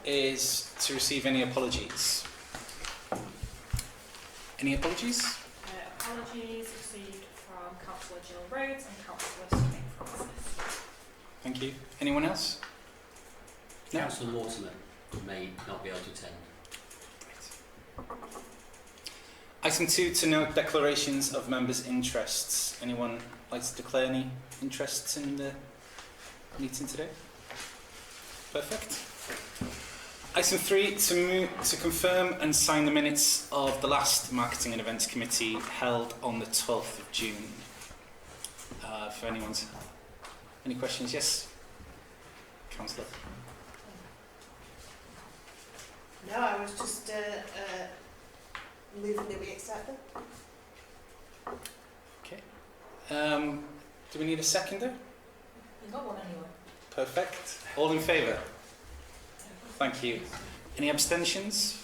is to receive any apologies. Any apologies? Apologies received from Councillor Jill Rhodes and Councillor Stuart Francis. Thank you. Anyone else? No? Councillor Mortimer may not be able to attend. Item 2, to note declarations of members' interests. Anyone like to declare any interests in the meeting today? Perfect. Item 3, to confirm and sign the minutes of the last Marketing and Events Committee held on the 12th of June. For anyone's... Any questions? Yes? Councillor. No, I was just moving that we accept them. Okay. Do we need a seconder? You got one anyway. Perfect. All in favour? Thank you. Any abstentions?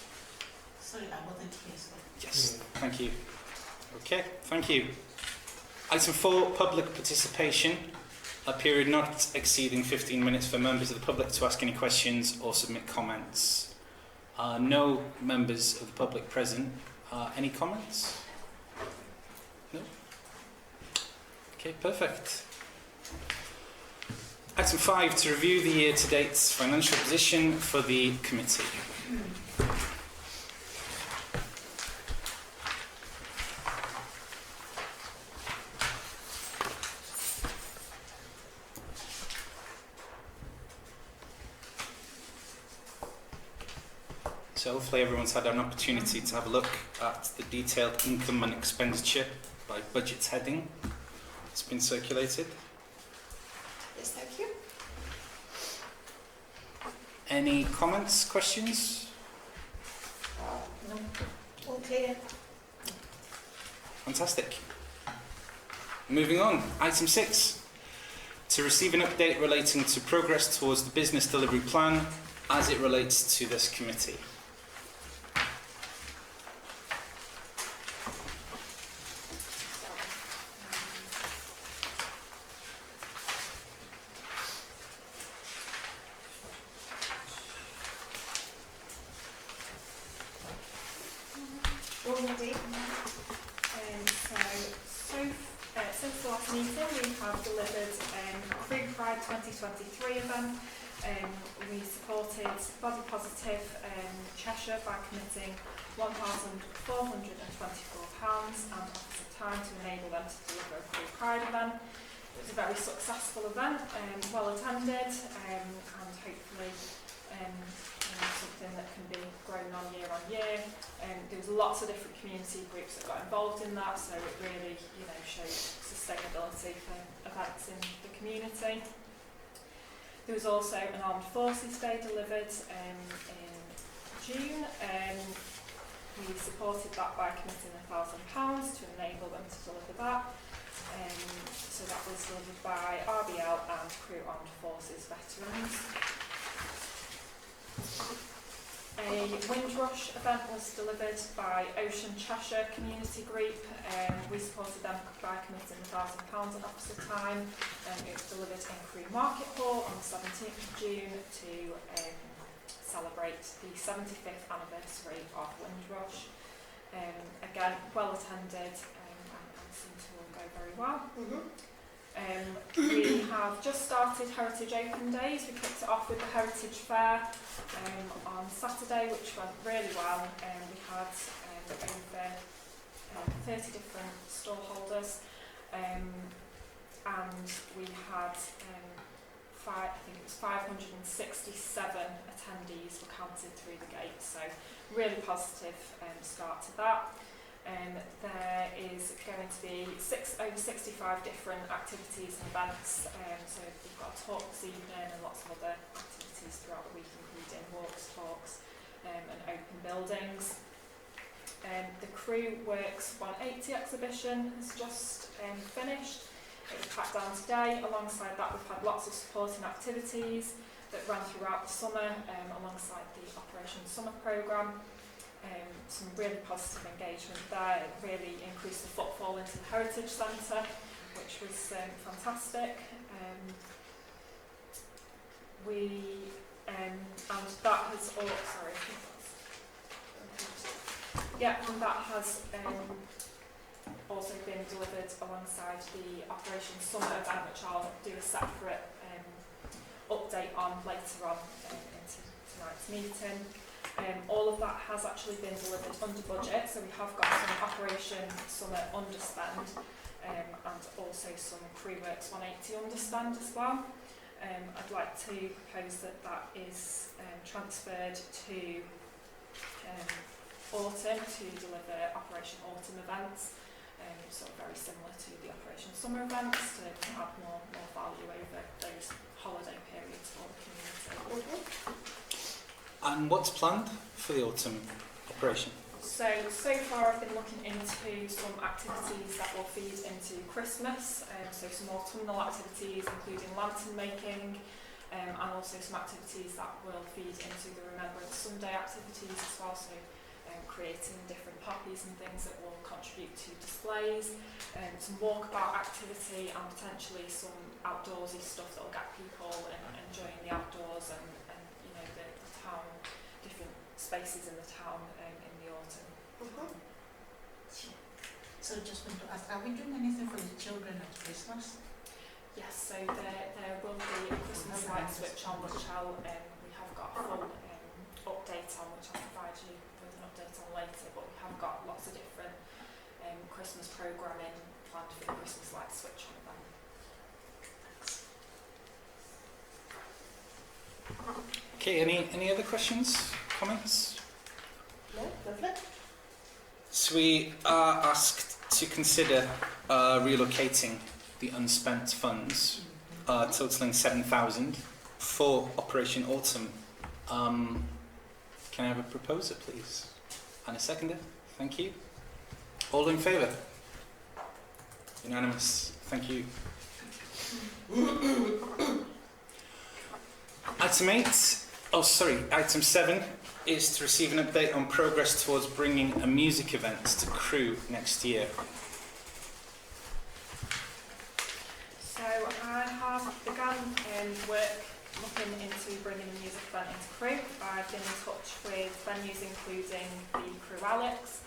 Sorry, I wasn't here. Yes. Thank you. Okay. Thank you. Item 4, public participation. A period not exceeding 15 minutes for members of the public to ask any questions or submit comments. No members of the public present. Any comments? No? Okay, perfect. Item 5, to review the year-to-date financial position for the committee. So hopefully everyone's had an opportunity to have a look at the detailed income and expenditure by budget heading. It's been circulated. Yes, thank you. Any comments, questions? No. All clear. Fantastic. Moving on, item 6. To receive an update relating to progress towards the business delivery plan as it relates to this committee. Since the last meeting, we have delivered Crew Pride 2023 event. We supported Body Positive Cheshire by committing £1,424 and offered time to enable them to deliver a Crew Pride event. It was a very successful event, well attended, and hopefully something that can be grown on year. There was lots of different community groups that got involved in that, so it really, showed sustainability for events in the community. There was also an Armed Forces Day delivered in June. We supported that by committing £1,000 to enable them to deliver that. So that was delivered by RBL and Crew Armed Forces veterans. A Windrush event was delivered by Ocean Cheshire Community Group. We supported them by committing £1,000 in officer time. It was delivered in Crewe Market Hall on the 17th of June to celebrate the 75th anniversary of Windrush. Again, well attended and seemed to all go very well. We have just started Heritage Open Days. We kicked it off with the Heritage Fair on Saturday, which went really well. We had over 30 different stallholders, and we had 567 attendees were counted through the gate. So really positive start to that. There is going to be over 65 different activities and events. So we've got a talk this evening and lots of other activities throughout the week, including walks, talks, and open buildings. The Crew Works 180 exhibition has just finished. It was packed down today. Alongside that, we've had lots of supporting activities that ran throughout the summer, alongside the Operation Summer programme. Some really positive engagement there. It really increased the footfall into the Heritage Centre, which was fantastic. We and that has all, sorry, yeah, and that has also been delivered alongside the Operation Summer event, which I'll do a separate update on later on into tonight's meeting. All of that has actually been delivered under budget, so we have got some Operation Summer underspend and also some Crew Works 180 underspend as well. I'd like to propose that that is transferred to autumn to deliver Operation Autumn events, sort of very similar to the Operation Summer events, to add more value over those holiday periods for the community. And what's planned for the autumn operation? So far I've been looking into some activities that will feed into Christmas, so some autumnal activities including lantern making, and also some activities that will feed into the Remembrance Sunday activities as well, so creating different poppies and things that will contribute to displays, some walkabout activity and potentially some outdoorsy stuff that will get people enjoying the outdoors and you know the town, different spaces in the town in the autumn. So just want to ask, are we doing anything for the children at Christmas? Yes, so there will be a Christmas light switch on, which we have got a full update on, which I'll provide you with an update on later, but we have got lots of different Christmas programming planned for the Christmas light switch on event. Okay, any other questions, comments? No, lovely. So we are asked to consider relocating the unspent funds, totaling 7,000 for Operation Autumn. Can I have a proposer, please? And a seconder? Thank you. All in favour? Unanimous. Thank you. Item 7 is to receive an update on progress towards bringing a music event to Crewe next year. So I have begun work looking into bringing a music event into Crewe. I've been in touch with venues including the Crewe Alex.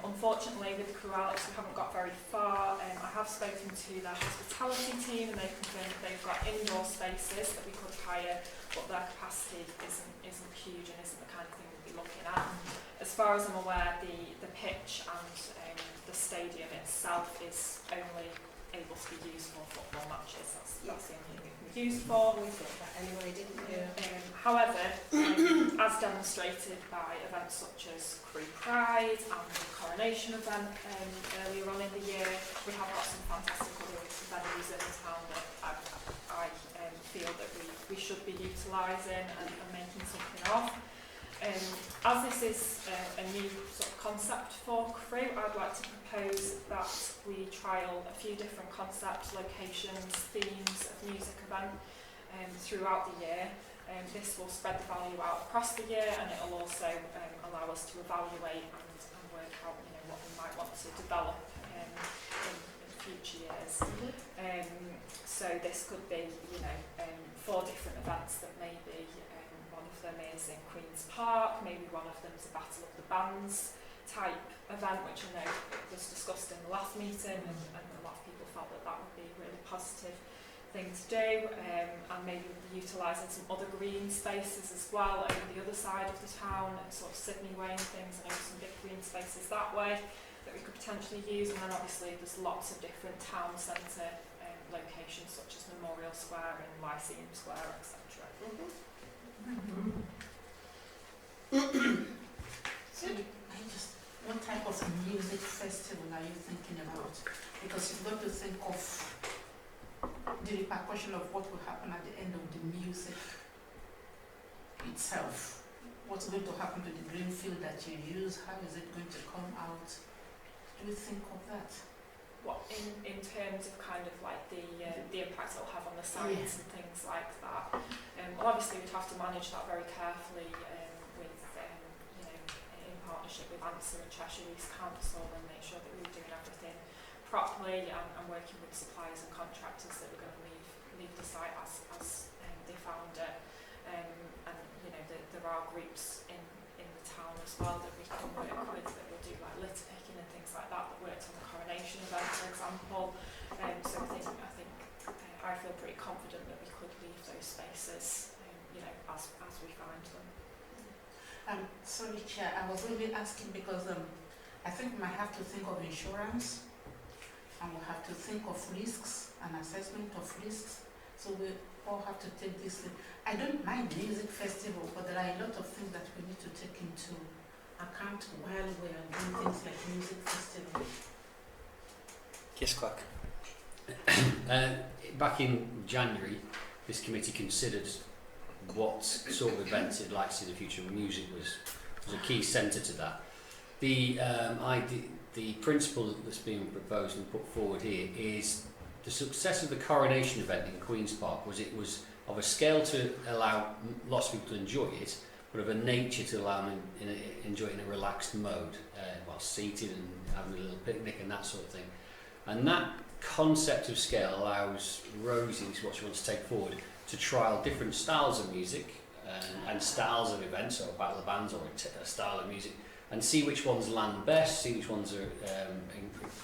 Unfortunately with the Crewe Alex we haven't got very far. I have spoken to their hospitality team and they confirmed that they've got indoor spaces that we could hire, but their capacity isn't huge and isn't the kind of thing we'd be looking at. As far as I'm aware, the pitch and the stadium itself is only able to be used for football matches. That's the only thing it can be used for. We thought that anyway, didn't we? However, as demonstrated by events such as Crewe Pride and the coronation event earlier on in the year, we have got some fantastic other venues in the town that I feel that we should be utilising and making something of. As this is a new sort of concept for Crewe, I'd like to propose that we trial a few different concepts, locations, themes of music event throughout the year. This will spread the value out across the year and it will also allow us to evaluate and work out what we might want to develop in future years. So this could be 4 different events that may be one of them is in Queen's Park, maybe one of them is a Battle of the Bands type event, which I know was discussed in the last meeting and a lot of people felt that would be a really positive thing to do, and maybe utilising some other green spaces as well over the other side of the town, sort of Sydney Way and things. I know some big green spaces that way that we could potentially use, and then obviously there's lots of different town centre locations such as Memorial Square and Lyceum Square, etc. So, what type of music festival are you thinking about? Because you've got to think of the repercussion of what will happen at the end of the music itself. What's going to happen to the green field that you use? How is it going to come out? Do you think of that? What in terms of kind of like the impact it'll have on the science and things like that. Well, obviously we'd have to manage that very carefully with in partnership with ANSA and Cheshire East Council and make sure that we're doing everything properly and working with suppliers and contractors that we're going to leave the site as they found it. And groups in the town as well that we can work with, that will do like litter picking and things like that worked on the coronation event, for example. So I think I feel pretty confident that we could leave those spaces, as we find them. Sorry, Chair, I was really asking because I think we might have to think of insurance, and we'll have to think of risks and assessment of risks. So we all have to take this. I don't mind music festival, but there are a lot of things that we need to take into account while we are doing things like music festival. Yes, Clark. Back in January, this committee considered what sort of events it'd like to see in the future. Music was a key centre to that. The principle that's being proposed and put forward here is the success of the coronation event in Queen's Park was it was of a scale to allow lots of people to enjoy it, but of a nature to allow them to enjoy it in a relaxed mode, while seated and having a little picnic and that sort of thing. And that concept of scale allows Rosie, what she wants to take forward, to trial different styles of music and styles of events, or a battle of bands, or a style of music, and see which ones land best, see which ones are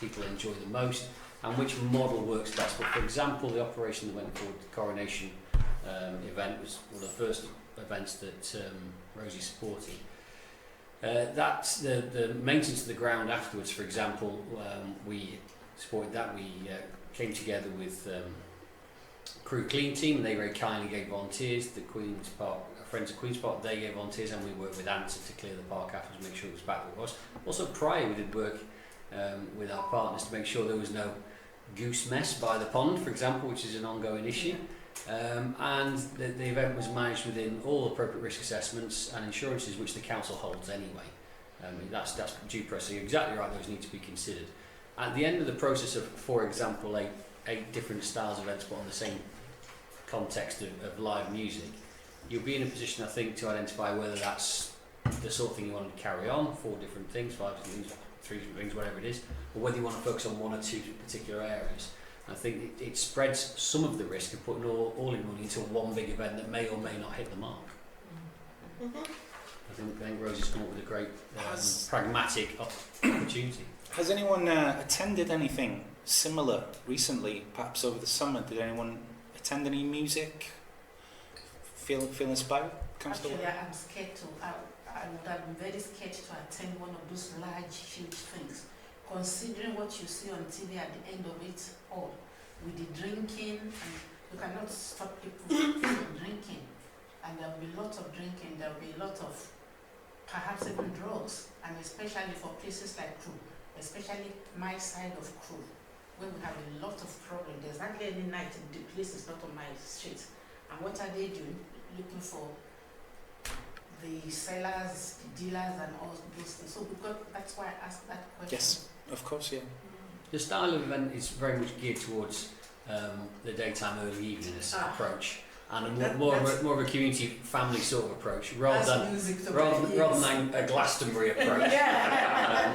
people enjoy the most, and which model works best. But for example, the operation that went forward, the coronation event, was one of the first events that Rosie supported. The maintenance of the ground afterwards, for example, we supported that. We came together with Crew Clean Team, and they very kindly gave volunteers. The Queen's Park, Friends of Queen's Park, they gave volunteers, and we worked with ANSA to clear the park afterwards, make sure it was back where it was. Also prior, we did work with our partners to make sure there was no goose mess by the pond, for example, which is an ongoing issue. And the event was managed within all appropriate risk assessments and insurances, which the council holds anyway. That's due process. You're exactly right, those need to be considered. At the end of the process of, for example, eight different styles of events, but on the same context of live music, you'll be in a position, I think, to identify whether that's the sort of thing you want to carry on, 4 different things, 5 different things, 3 different things, whatever it is, or whether you want to focus on 1 or 2 particular areas. I think it spreads some of the risk of putting all in money into one big event that may or may not hit the mark. I think Rosie's come up with a great pragmatic opportunity. Has anyone attended anything similar recently, perhaps over the summer? Did anyone attend any music? Feel inspired? Actually, I'm scared to. I would have been very scared to attend one of those large, huge things. Considering what you see on TV at the end of it all, with the drinking, and you cannot stop people from drinking, and there will be a lot of drinking, there will be a lot of perhaps even drugs, and especially for places like Crew, especially my side of Crew, where we have a lot of problems. There's hardly any night the place is not on my street. And what are they doing? Looking for the sellers, the dealers, and all those things. So that's why I asked that question. Yes, of course, yeah. The style of event is very much geared towards the daytime, early evening approach, and a more of a community family sort of approach, rather than a Glastonbury approach.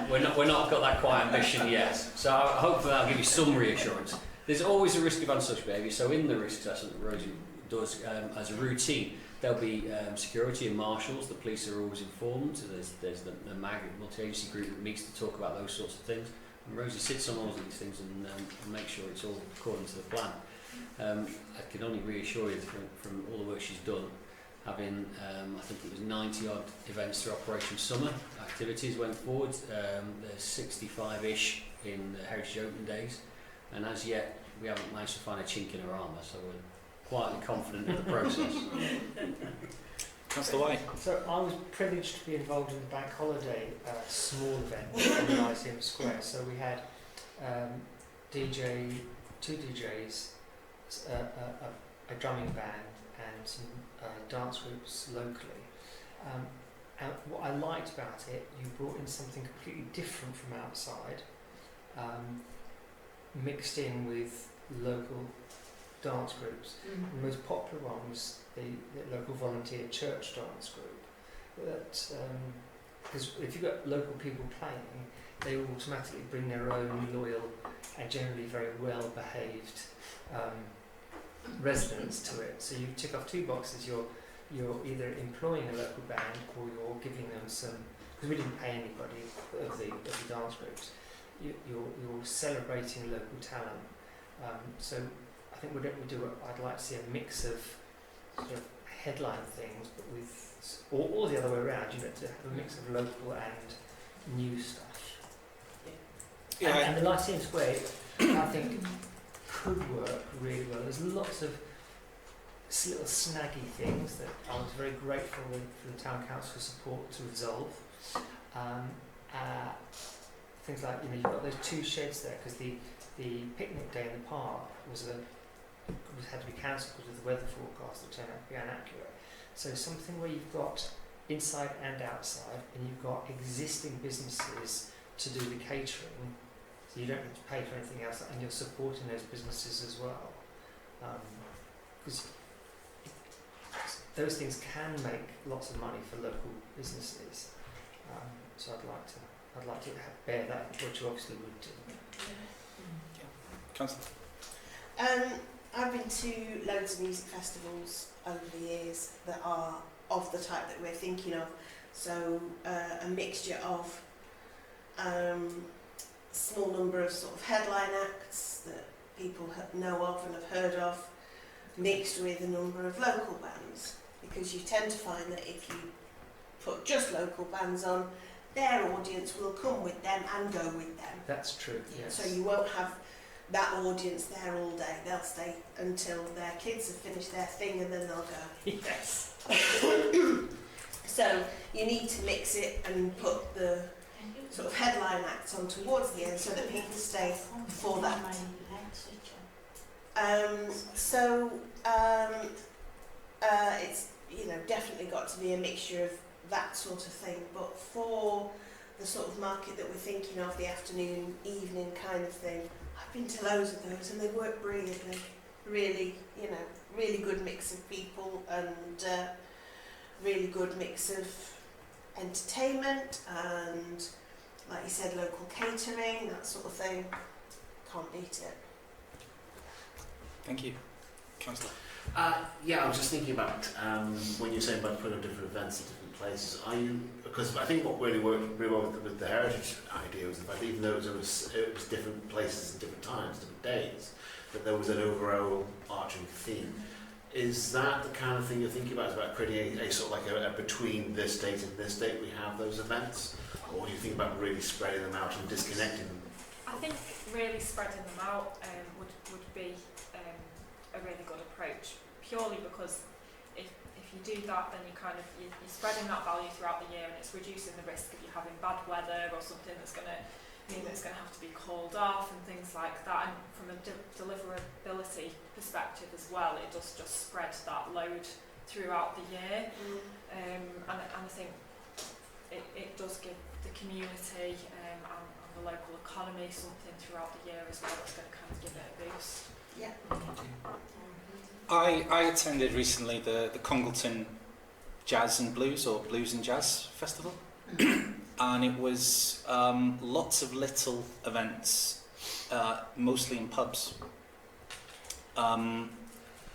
We're not got that quite ambition yet. So hopefully that'll give you some reassurance. There's always a risk of antisocial behaviour. So in the risk assessment that Rosie does as a routine, there'll be security and marshals. The police are always informed. So there's the MAG multi-agency group that meets to talk about those sorts of things. And Rosie sits on all of these things and makes sure it's all according to the plan. I can only reassure you from all the work she's done, having I think it was 90 odd events through Operation Summer activities went forward. There's 65-ish in the Heritage Open Days, and as yet we haven't managed to find a chink in her armour, so we're quietly confident of the process. Councillor White. So I was privileged to be involved in the bank holiday small event on the Lyceum Square. So we had two DJs, a drumming band, and some dance groups locally. And what I liked about it, you brought in something completely different from outside, mixed in with local dance groups. Mm-hmm. The most popular one was the local volunteer church dance group. Because if you've got local people playing, they automatically bring their own loyal and generally very well behaved residents to it. So you tick off 2 boxes: you're you're either employing a local band or you're giving them some, because we didn't pay anybody of the dance groups, you're celebrating local talent. So I think I'd like to see a mix of sort of headline things, but with, or the other way around, to have a mix of local and new stuff. Yeah, And the Lyceum Square, I think, could work really well. There's lots of little snaggy things that I was very grateful for the town council's support to resolve. Things like, you've got those 2 sheds there because the picnic day in the park had to be cancelled because of the weather forecast that turned out to be inaccurate. So something where you've got inside and outside, and you've got existing businesses to do the catering, so you don't need to pay for anything else, and you're supporting those businesses as well. Because those things can make lots of money for local businesses. So I'd like to bear that, which you obviously would do. Councillor. I've been to loads of music festivals over the years that are of the type that we're thinking of. So a mixture of small number of sort of headline acts that people know of and have heard of, mixed with a number of local bands, because you tend to find that if you put just local bands on, their audience will come with them and go with them. That's true, yes. So you won't have that audience there all day. They'll stay until their kids have finished their thing and then they'll go. Yes. So you need to mix it and put the sort of headline acts on towards the end so that people stay for that. It's definitely got to be a mixture of that sort of thing, but for the sort of market that we're thinking of, the afternoon, evening kind of thing, I've been to loads of those and they work brilliantly. Really, really good mix of people and really good mix of entertainment and, like you said, local catering, that sort of thing. Can't beat it. Thank you. Councillor. Yeah, I was just thinking about when you're saying about putting different events in different places. Because I think what really worked really well with the heritage idea was the fact that even though it was different places and different times, different days, that there was an overall arching theme. Is that the kind of thing you're thinking about? Is about creating a sort of like a between this date and this date we have those events, or do you think about really spreading them out and disconnecting them? I think really spreading them out would be a really good approach, purely because if you do that, then you're spreading that value throughout the year, and it's reducing the risk of you having bad weather or something that's going to mean that it's going to have to be called off and things like that. And from a deliverability perspective as well, it does just spread that load throughout the year. And I think it does give the community and the local economy something throughout the year as well that's going to kind of give it a boost. Yeah. I attended recently the Congleton Jazz and Blues, or Blues and Jazz Festival, and it was lots of little events, mostly in pubs. And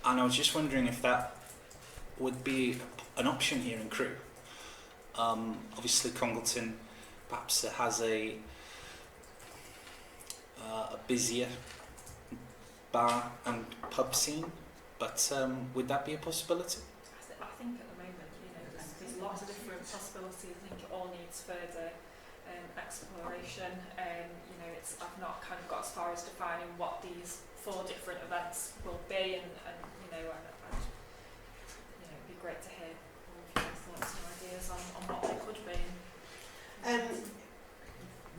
I was just wondering if that would be an option here in Crewe. Obviously Congleton perhaps has a busier bar and pub scene, but would that be a possibility? I think at the moment, there's lots of different possibilities. I think it all needs further exploration. I've not kind of got as far as defining what these 4 different events will be, and it'd be great to hear all of your thoughts and ideas on what they could be.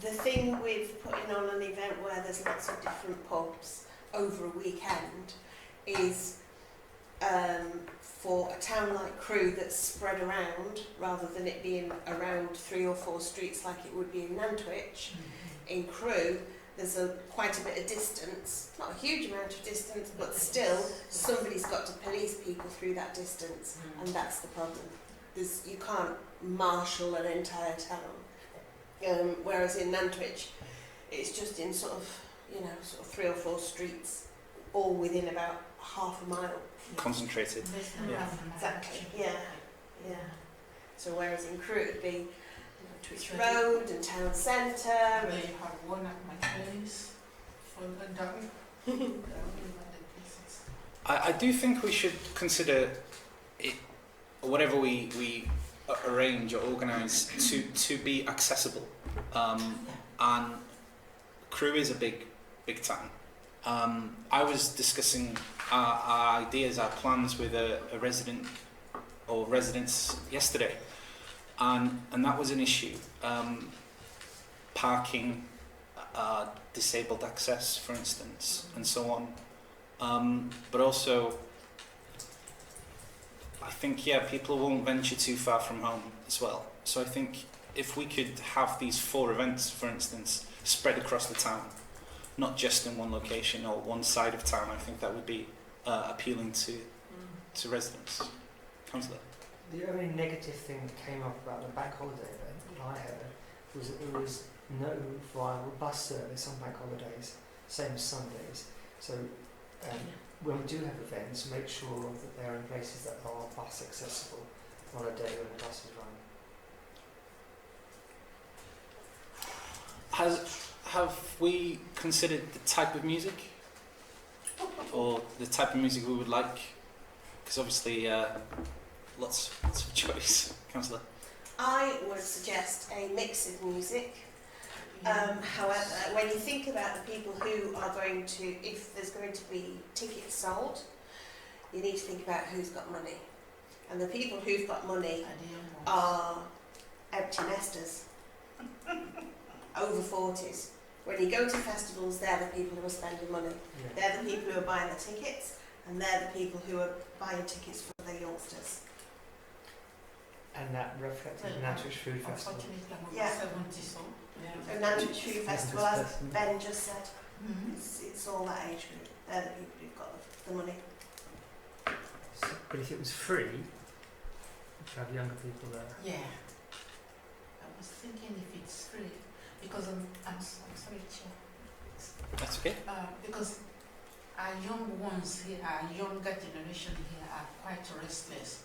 The thing with putting on an event where there's lots of different pubs over a weekend is for a town like Crewe that's spread around, rather than it being around 3 or 4 streets like it would be in Nantwich. In Crewe, there's quite a bit of distance, not a huge amount of distance, but still somebody's got to police people through that distance, and that's the problem. You can't marshal an entire town, whereas in Nantwich, it's just in sort of 3 or 4 streets, all within about half a mile. Concentrated. Less than Yeah. half an hour, Exactly. actually. Yeah. So whereas in Crewe it'd be Twitch Right. Road and Town Centre. And And then you have one at my place, further down. Down over the places. I do think we should consider it, whatever we arrange or organise to be accessible. And Crewe is a big town. I was discussing our ideas, our plans with a resident or residents yesterday, and that was an issue. Parking, disabled access, for instance, and so on. But also, I think, people won't venture too far from home as well. So I think if we could have these 4 events, for instance, spread across the town, not just in one location or one side of town, I think that would be appealing to residents. Councillor? The only negative thing that came up about the bank holiday event that I heard was that there was no viable bus service on bank holidays, same as Sundays. So when we do have events, make sure that they're in places that are bus accessible on a day when the bus is running. Have we considered the type of music or the type of music we would like? Because obviously lots of choice. Councillor? I would suggest a mix of music. However, when you think about the people who are going to, if there's going to be tickets sold, you need to think about who's got money. And the people who've got money are empty nesters, over 40s. When you go to festivals, they're the people who are spending money. Yeah. They're the people who are buying the tickets, and they're the people who are buying tickets for the youngsters. And that reflected in Nantwich Food Festival. Unfortunately, I'm over Yeah. 70, so. So Nantwich Food Festival, as Ben just said, Mhm. it's all that age group. They're the people who've got the money. But if it was free, you'd have younger people there. Yeah. I was thinking if it's free, because I'm sorry, Chair. That's okay. Because our young ones here, our younger generation here are quite restless.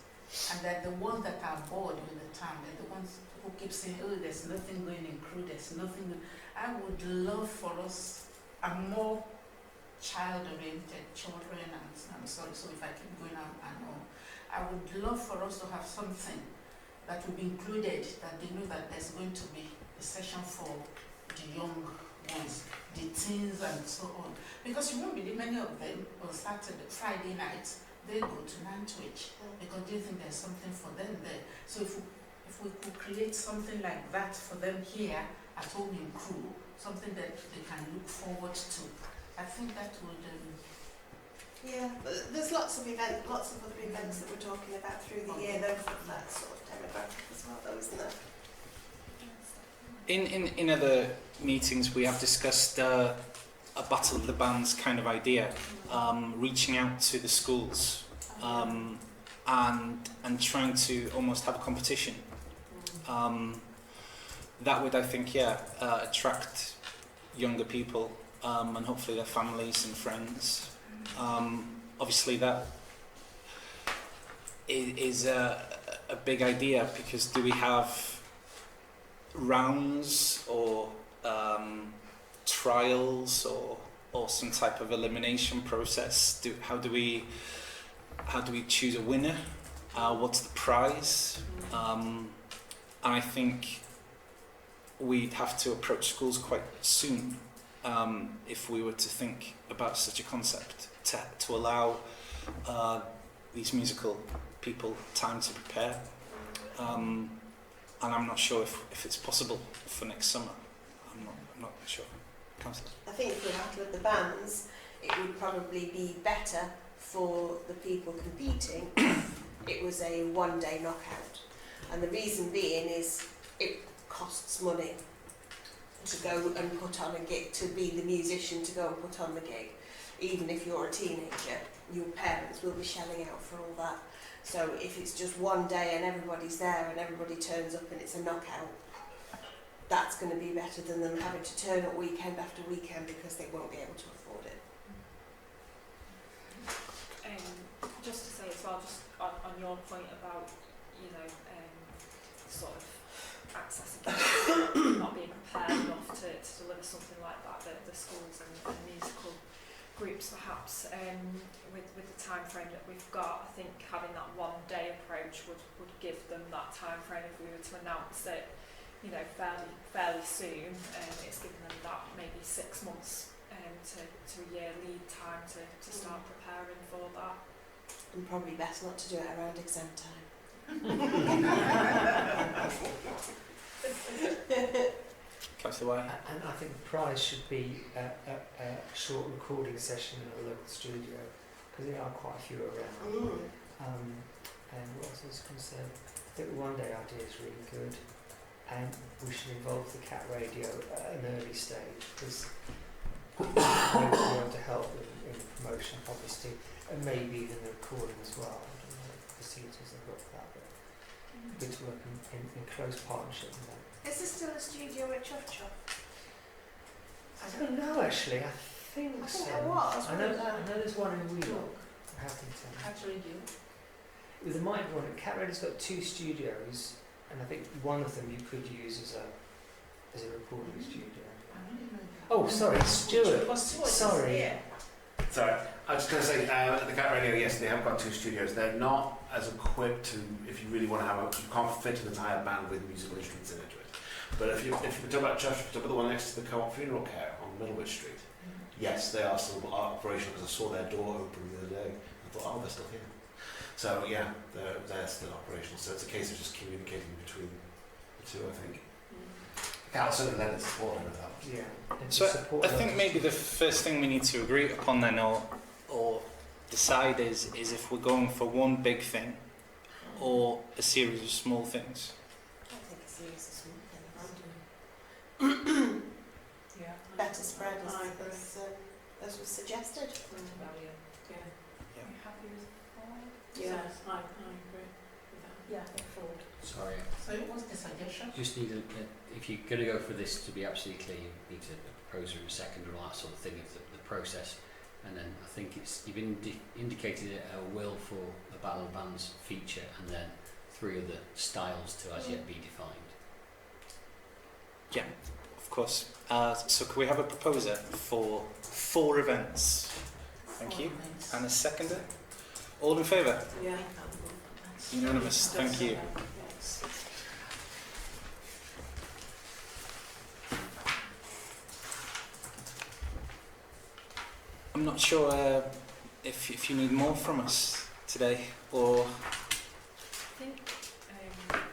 And they're the ones that are bored with the town. They're the ones who keep saying, oh, there's nothing going in Crewe, there's nothing. I would love for us a more child-oriented children, and I'm sorry, so if I keep going on and on, I would love for us to have something that will be included, that they know that there's going to be a session for the young ones, the teens and so on. Because you won't believe many of them on Saturday, Friday nights, they go to Nantwich because they think there's something for them there. So if we could create something like that for them here at home in Crewe, something that they can look forward to, I think that would. Yeah, but there's lots of other events that we're talking about through the year, though, for that sort of demographic as well, though, isn't there? In other meetings, we have discussed a battle of the bands kind of idea, reaching out to the schools and trying to almost have a competition. That would, I think, attract younger people and hopefully their families and friends. Obviously, that is a big idea, because do we have rounds or trials or some type of elimination process? How do we choose a winner? What's the prize? And I think we'd have to approach schools quite soon if we were to think about such a concept, to allow these musical people time to prepare. And I'm not sure if it's possible for next summer. I'm not sure. Councillor? I think for Battle of the Bands, it would probably be better for the people competing if it was a one-day knockout. And the reason being is it costs money to go and put on a gig, to be the musician to go and put on the gig. Even if you're a teenager, your parents will be shelling out for all that. So if it's just one day and everybody's there and everybody turns up and it's a knockout, that's going to be better than them having to turn up weekend after weekend because they won't be able to afford it. well, just on your point about, you know, sort of accessibility, not being prepared enough to deliver something like that, the schools and musical groups perhaps, with the time frame that we've got. I think having that 1 day approach would give them that time frame. If we were to announce it, you know, fairly soon, it's giving them that maybe 6 months to a year lead time to start preparing for that. And probably best not to do it around exam time. Councillor White. And I think the prize should be a short recording session in a local studio, because there are quite a few around. And what else was going to say? I think the 1 day idea is really good, and we should involve the Cat Radio at an early stage, because we'll be able to help in the promotion, obviously, and maybe even the recording as well. I don't know the facilities they've got for that, but good to work in close partnership with them. Is there still a studio at Chuff Chuff? I don't know actually. I think so. there was. I know there's one in Wheelock, Happington. Actually do. There might be one. Cat Radio's got 2 studios, and I think one of them you could use as a recording studio. Oh, sorry, Stuart. Sorry. Yeah. Sorry, I was just going to say, the Cat Radio, yes, they have got 2 studios. They're not as equipped to, if you really want to have you can't fit an entire band with musical instruments into it. But if you talk about Church, if you talk about the one next to the Co-op Funeral Care on Middlewich Street, yes, they are still operational, because I saw their door open the other day. I thought, oh, they're still here. So yeah, they're still operational. So it's a case of just communicating between the two, I think. Cat certainly lend its support over that. Yeah. And So support I think maybe the first thing we need to agree upon then, or decide is if we're going for one big thing or a series of small things. I think a series of small Yeah. better spread as was suggested. Yeah. Are you happy with all? Yeah. I agree with that. Yeah, forward. Sorry, So what's the suggestion? just need if you're going to go for this to be absolutely clear, you need a proposer and a second and all that sort of thing of the process. And then I think you've indicated a will for a Battle of Bands feature, and then 3 other styles to as yet be defined. Yeah, of course. So can we have a proposer for 4 events? Thank you. And a seconder? All in favour? Yeah. Unanimous. Thank you. I'm not sure if you need more from us today, or I think I've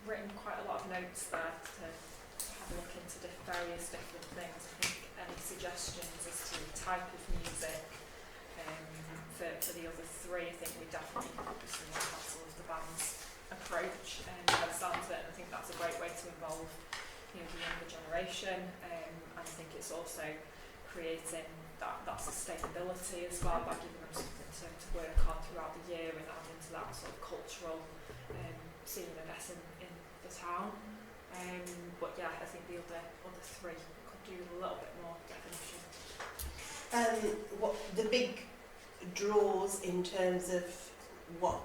written quite a lot of notes there to have a look into various different things. I think any suggestions as to the type of music for the other 3, I think we definitely focus on the Battle of the Bands approach, by the sounds of it, and I think that's a great way to involve, you know, the younger generation, and I think it's also creating that sustainability as well, by giving them something to work on throughout the year and adding to that sort of cultural scene, I guess, in the town. But yeah, I think the other 3 could do with a little bit more definition. What the big draws in terms of what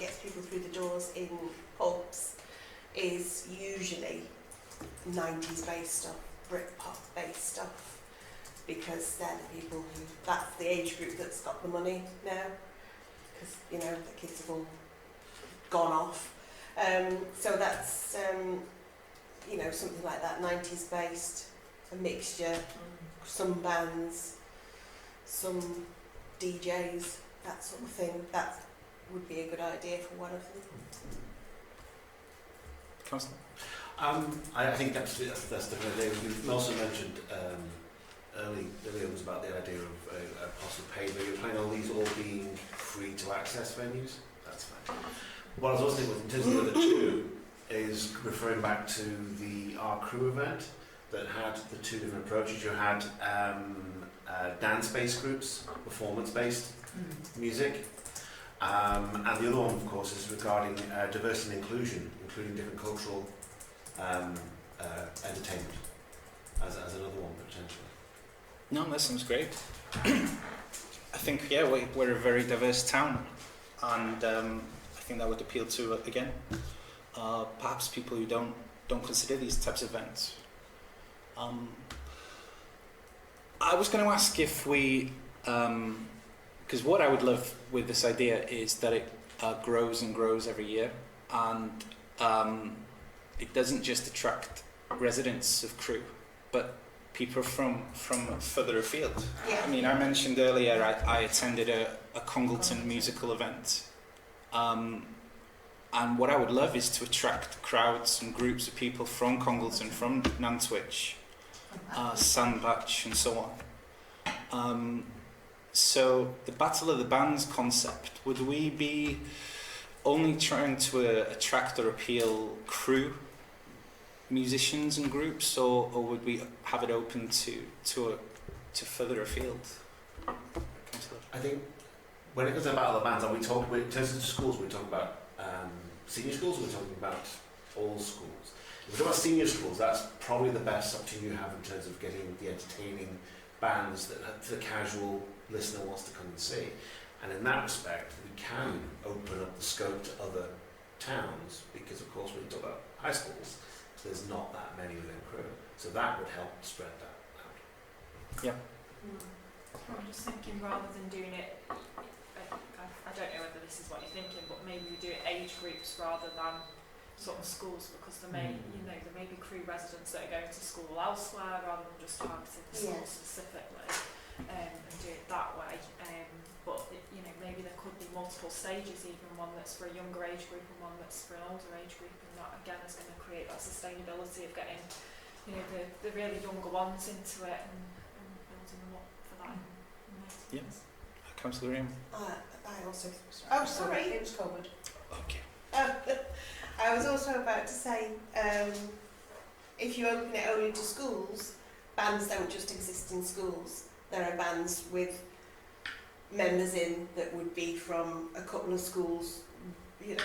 gets people through the doors in pubs is usually 90s based stuff, Britpop based stuff, because they're the people who, that's the age group that's got the money now, because, you know, the kids have all gone off. So that's, you know, something like that, 90s based, a mixture, some bands, some DJs, that sort of thing. That would be a good idea for one of them. Councillor? I think that's definitely. You've also mentioned earlier was about the idea of a possible pay. But you're planning on these all being free to access venues. That's fine. What I was also thinking in terms of the other 2 is referring back to the Our Crew event that had the 2 different approaches. You had dance-based groups, performance-based music, and the other one, of course, is regarding diversity and inclusion, including different cultural entertainment as another one potentially. No, that sounds great. I think, yeah, we're a very diverse town, and I think that would appeal to, again, perhaps people who don't consider these types of events. I was going to ask if we, because what I would love with this idea is that it grows and grows every year, and it doesn't just attract residents of Crewe, but people from further afield. Yeah. I mean, I mentioned earlier I attended a Congleton musical event, and what I would love is to attract crowds and groups of people from Congleton, from Nantwich, Sandbach and so on. So the Battle of the Bands concept, would we be only trying to attract or appeal Crewe musicians and groups, or would we have it open to further afield? Councillor? I think when it comes to the Battle of the Bands, are we talking in terms of schools? We're talking about senior schools. We're talking about all schools. If we're talking about senior schools, that's probably the best option you have in terms of getting the entertaining bands that the casual listener wants to come and see. And in that respect, we can open up the scope to other towns, because of course when you talk about high schools, there's not that many within Crewe. So that would help spread that out. Yeah. I'm just thinking, rather than doing it, I don't know whether this is what you're thinking, but maybe we do it age groups rather than sort of schools, because there may, there may be Crewe residents that are going to school elsewhere rather than just targeting the school specifically, and do it that way. But maybe there could be multiple stages, even one that's for a younger age group and one that's for an older age group, and that again is going to create that sustainability of getting the really younger ones into it and building them up for that. Yeah. Councillor Graham? I also... Oh, sorry. It was covered. Okay. I was also about to say, if you open it only to schools, bands don't just exist in schools. There are bands with members in that would be from a couple of schools, a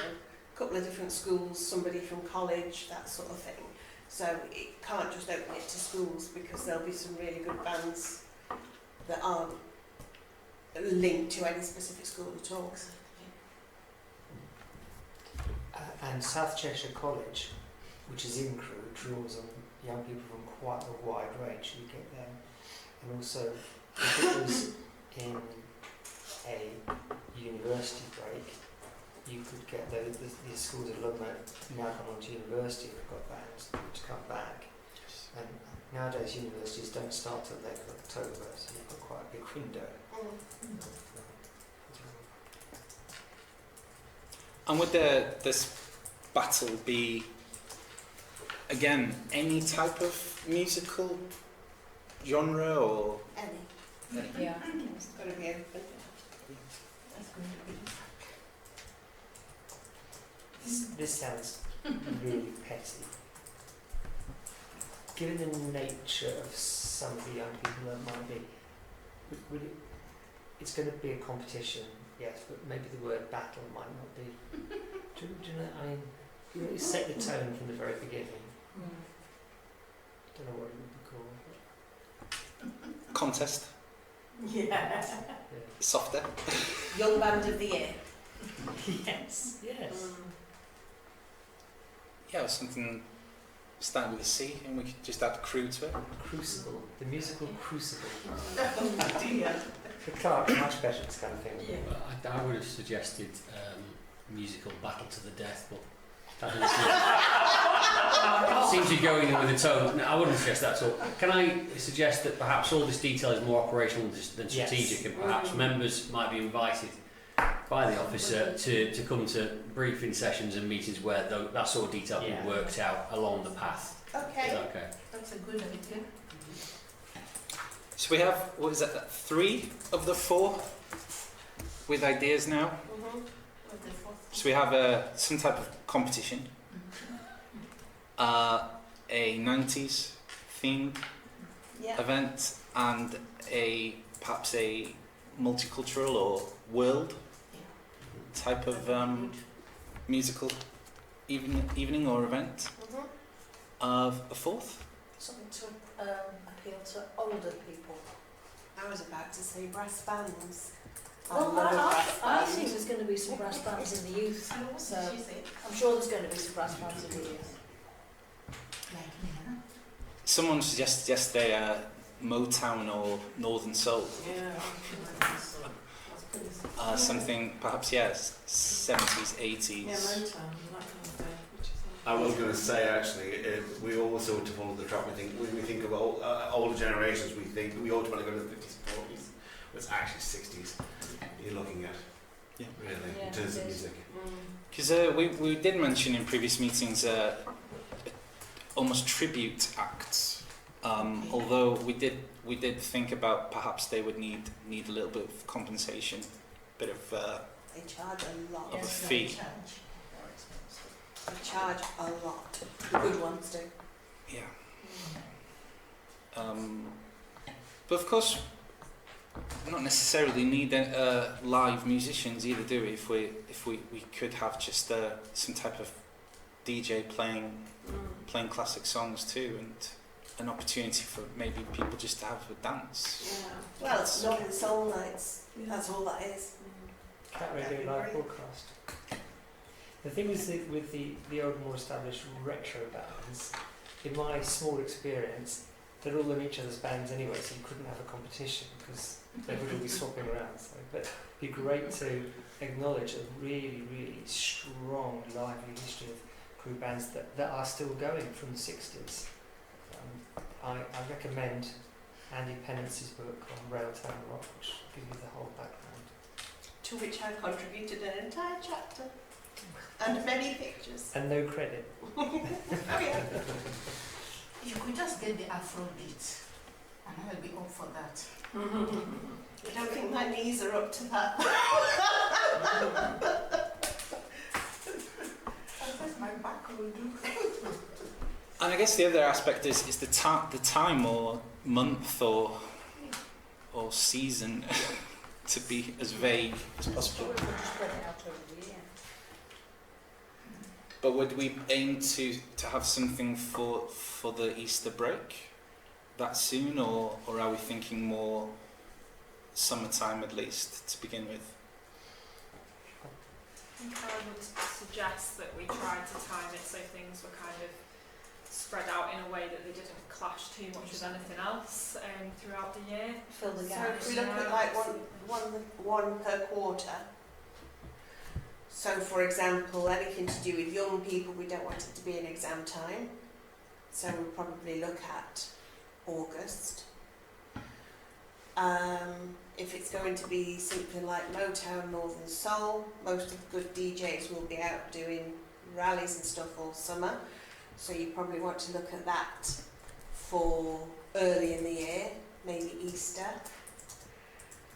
couple of different schools, somebody from college, that sort of thing. So it can't just open it to schools, because there'll be some really good bands that aren't linked to any specific school at all. And South Cheshire College, which is in Crewe, draws on young people from quite a wide range. You get them, and also if it was in a university break, you could get these schools of alumni now gone on to university and have got bands to come back. And nowadays universities don't start till late October, so you've got quite a big window. And would this battle be, again, any type of musical genre, or Any. Yeah. It's got to be open. That's going to be. This sounds really petty. Given the nature of some of the young people that might be, would it, it's going to be a competition, yes, but maybe the word battle might not be. Do you know? I mean, you really set the tone from the very beginning. I don't know what it would be called. contest? Yeah. Yeah. Softer? Young Band of the Year. Yes. Yes. Yeah, or something starting with a C, and we could just add Crewe to it. Crucible. The musical Crucible. Oh dear. The Clark, much better, this kind of thing. Yeah. Well, I would have suggested musical Battle to the Death, but that seems to be going in with a tone. No, I wouldn't suggest that at all. Can I suggest that perhaps all this detail is more operational than strategic, and perhaps members might be invited by the officer to come to briefing sessions and meetings where that sort of detail can be worked out along the path. Okay. Is that okay? That's a good idea. So we have, what is that, 3 of the 4 with ideas now? What's the fourth? So we have some type of competition, a 90s themed Yeah. event, and perhaps a multicultural or world type of musical evening or event. Of a 4th. Something to appeal to older people. I was about to say brass bands. Well, love a brass I band. think there's going to be some brass bands in the youth. And what So- did she say? I'm sure there's going to be some brass bands in the youth. Like me, huh? Someone suggested yesterday Motown or Northern Soul. Something perhaps, 70s, 80s. Yeah, Motown, that kind of thing. I was going to say actually, we also to follow the trap. I think when we think of older generations, we automatically go to the 50s and 40s. But it's actually 60s. You're looking at, Yeah. really, Yeah, in terms it of is. music. Because we did mention in previous meetings almost tribute acts. Although we did think about perhaps they would need a little bit of compensation, bit of They charge a lot. Of a Yes, fee. they charge. They charge a lot. The good ones do. yeah. But of course, not necessarily need live musicians either, do we? If we could have just some type of DJ playing classic songs too, and an opportunity for maybe people just to have a dance. Yeah. Well, it's Northern Soul Nights. That's all that is. Cat That'd Radio be live great. broadcast. The thing is that with the old, more established retro bands, in my small experience, they're all in each other's bands anyway, so you couldn't have a competition because they would all be swapping around. So, but it'd be great to acknowledge a really, really strong, lively history of crew bands that are still going from the 60s. I recommend Andy Penance's book on Railtown Rock, which gives you the whole background. To which I contributed an entire chapter and many pictures. And no credit. Oh yeah. You could just get the Afro beat, and I'll be up for that. I don't think my knees are up to that. I guess my back will do. And I guess the other aspect is the time or month or season to be as vague as possible. Probably could spread it out over the year. But would we aim to have something for the Easter break that soon, or are we thinking more summertime at least to begin with? I think I would suggest that we tried to time it so things were kind of spread out in a way that they didn't clash too much with anything else throughout the year. Fill the So gaps. if we look at like one per quarter. So for example, anything to do with young people, we don't want it to be an exam time. So we'll probably look at August. If it's going to be something like Motown, Northern Soul, most of the good DJs will be out doing rallies and stuff all summer. So you probably want to look at that for early in the year, maybe Easter,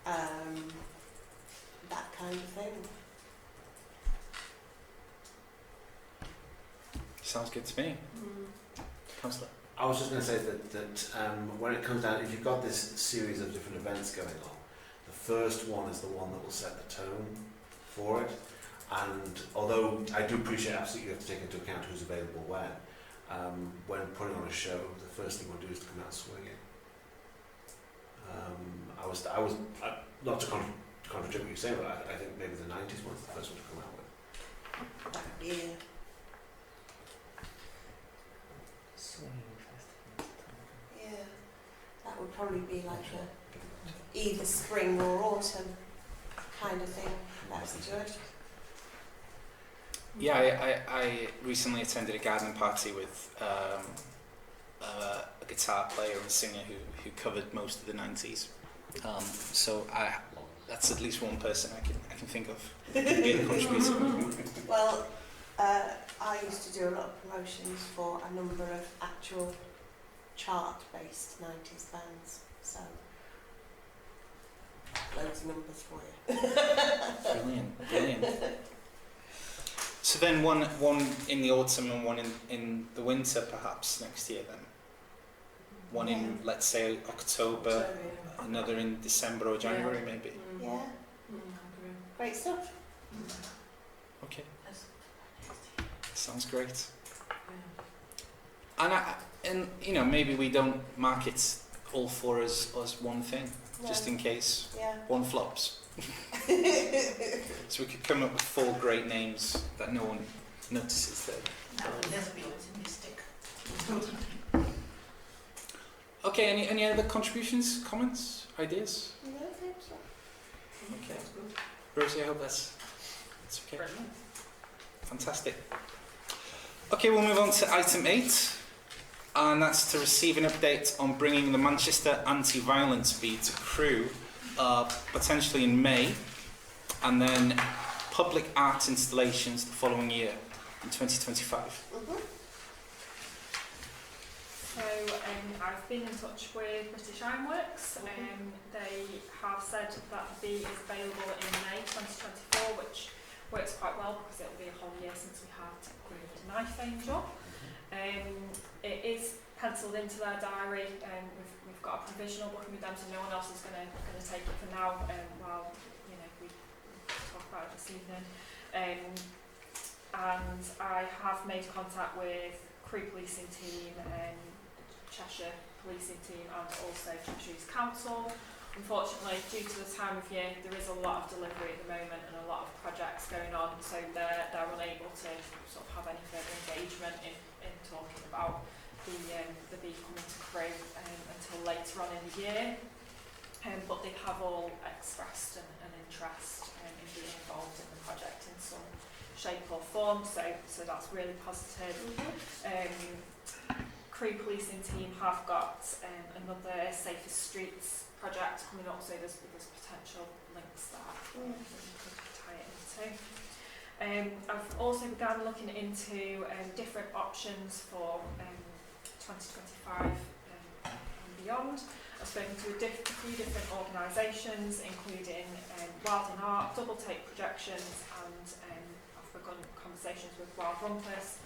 that kind of thing. Sounds good to me. Councillor? I was just going to say that when it comes down, if you've got this series of different events going on, the first one is the one that will set the tone for it. And although I do appreciate absolutely you have to take into account who's available when putting on a show, the first thing we'll do is to come out swinging. I was not to contradict what you're saying, but I think maybe the 90s was the first one to come out with. That would be a Swinging festival. yeah, that would probably be like either spring or autumn kind of thing. That's good. Yeah, I recently attended a garden party with a guitar player and singer who covered most of the 90s. So that's at least one person I can think of who could be a contributor. Well, I used to do a lot of promotions for a number of actual chart-based 90s bands, so loads of numbers for you. Brilliant. So then one in the autumn and one in the winter perhaps next year then? One in, let's say, October, another in December or January maybe? Yeah, great stuff. Okay. Sounds great. And you know, maybe we don't market all four as one thing. just in case Yeah. one flops. So we could come up with 4 great names that no one notices there. Now, let's be optimistic. Okay, any other contributions, comments, ideas? No, I think so. Okay. Rosie, I hope that's okay. Fantastic. Okay, we'll move on to item 8, and that's to receive an update on bringing the Manchester Anti-Violence Bee to Crewe, potentially in May, and then public art installations the following year, in 2025. So I've been in touch with British Ironworks. They have said that the bee is available in May 2024, which works quite well because it'll be a whole year since we had the knife range up. It is penciled into their diary, and we've got a provisional booking with them, so no one else is going to take it for now. While we talk about it this evening, and I have made contact with Crewe Policing Team, Cheshire Policing Team, and also Cheshire East Council. Unfortunately, due to the time of year, there is a lot of delivery at the moment and a lot of projects going on, so they're unable to sort of have any further engagement in talking about the bee coming to Crewe until later on in the year. But they have all expressed an interest in being involved in the project in some shape or form, so that's really positive. Crewe Policing Team have got another Safer Streets project coming up, so there's potential links there that you could tie it into. I've also begun looking into different options for 2025 and beyond. I've spoken to a few different organisations, including Wild in Art, Double Take Projections, and I've begun conversations with Wild Rumpus.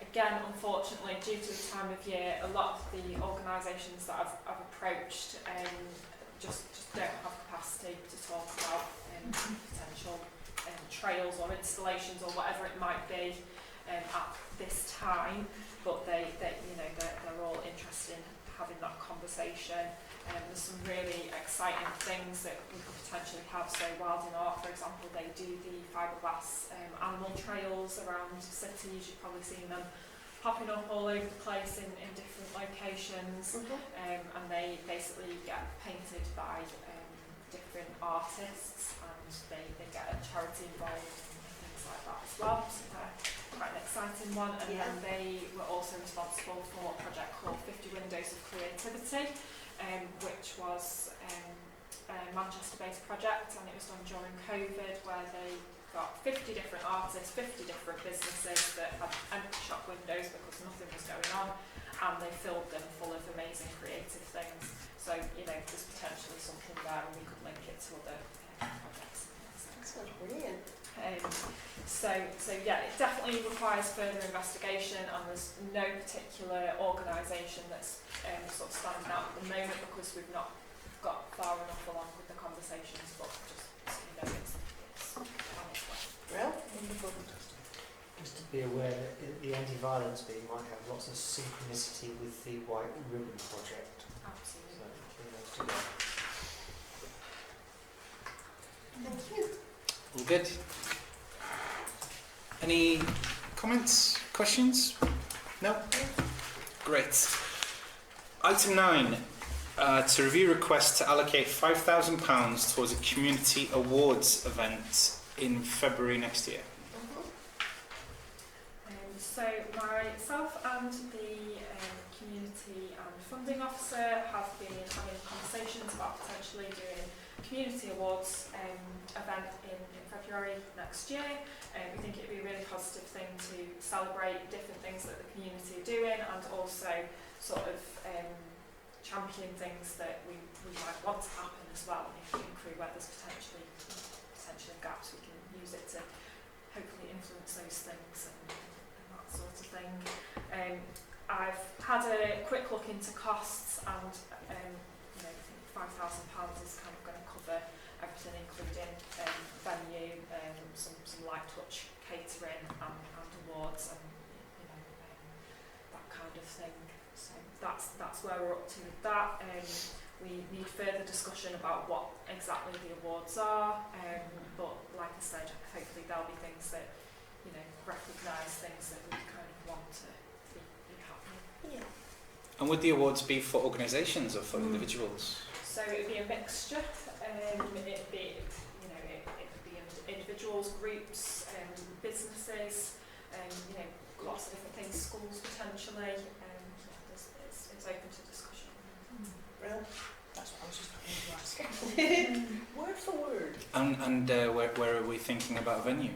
Again, unfortunately, due to the time of year, a lot of the organisations that I've approached just don't have capacity to talk about potential trails or installations or whatever it might be at this time. But they're all interested in having that conversation. There's some really exciting things that we could potentially have. So Wild in Art, for example, they do the fiberglass animal trails around cities. You've probably seen them popping up all over the place in different locations. And they basically get painted by different artists, and they get a charity involved and things like that as well. So they're quite an exciting one. And then they were also responsible for a project called 50 Windows of Creativity, which was a Manchester-based project, and it was done during COVID, where they got 50 different artists, 50 different businesses that had empty shop windows because nothing was going on, and they filled them full of amazing creative things. So, there's potentially something there, and we could link it to other projects. That sounds brilliant. So yeah, it definitely requires further investigation, and there's no particular organisation that's sort of standing out at the moment because we've not got far enough along with the conversations, but just so you know, it's on its way. Well, Wonderful. Just to be aware that the anti-violence bee might have lots of synchronicity with the White Ribbon Project. Absolutely. So, between those two guys. thank you. All good. Any comments, questions? No? Great. Item 9, to review request to allocate £5,000 towards a community awards event in February next year. So myself and the community and funding officer have been having conversations about potentially doing a community awards event in February next year. We think it would be a really positive thing to celebrate different things that the community are doing, and also sort of champion things that we might want to happen as well. If in Crewe where there's potentially gaps, we can use it to hopefully influence those things and that sort of thing. I've had a quick look into costs, and I think £5,000 is kind of going to cover everything, including venue, some light touch catering and awards, and that kind of thing. So that's where we're up to with that. we need further discussion about what exactly the awards are, but like I said, hopefully there'll be things that, you know, recognise things that we kind of want to be happening. Yeah. And would the awards be for organisations or for individuals? So it would be a mixture. It'd be, you know, it could be individuals, groups, businesses, you know, lots of different things, schools potentially. It's open to discussion. Brilliant. That's what I was just going to ask. Word for word. And where are we thinking about venue?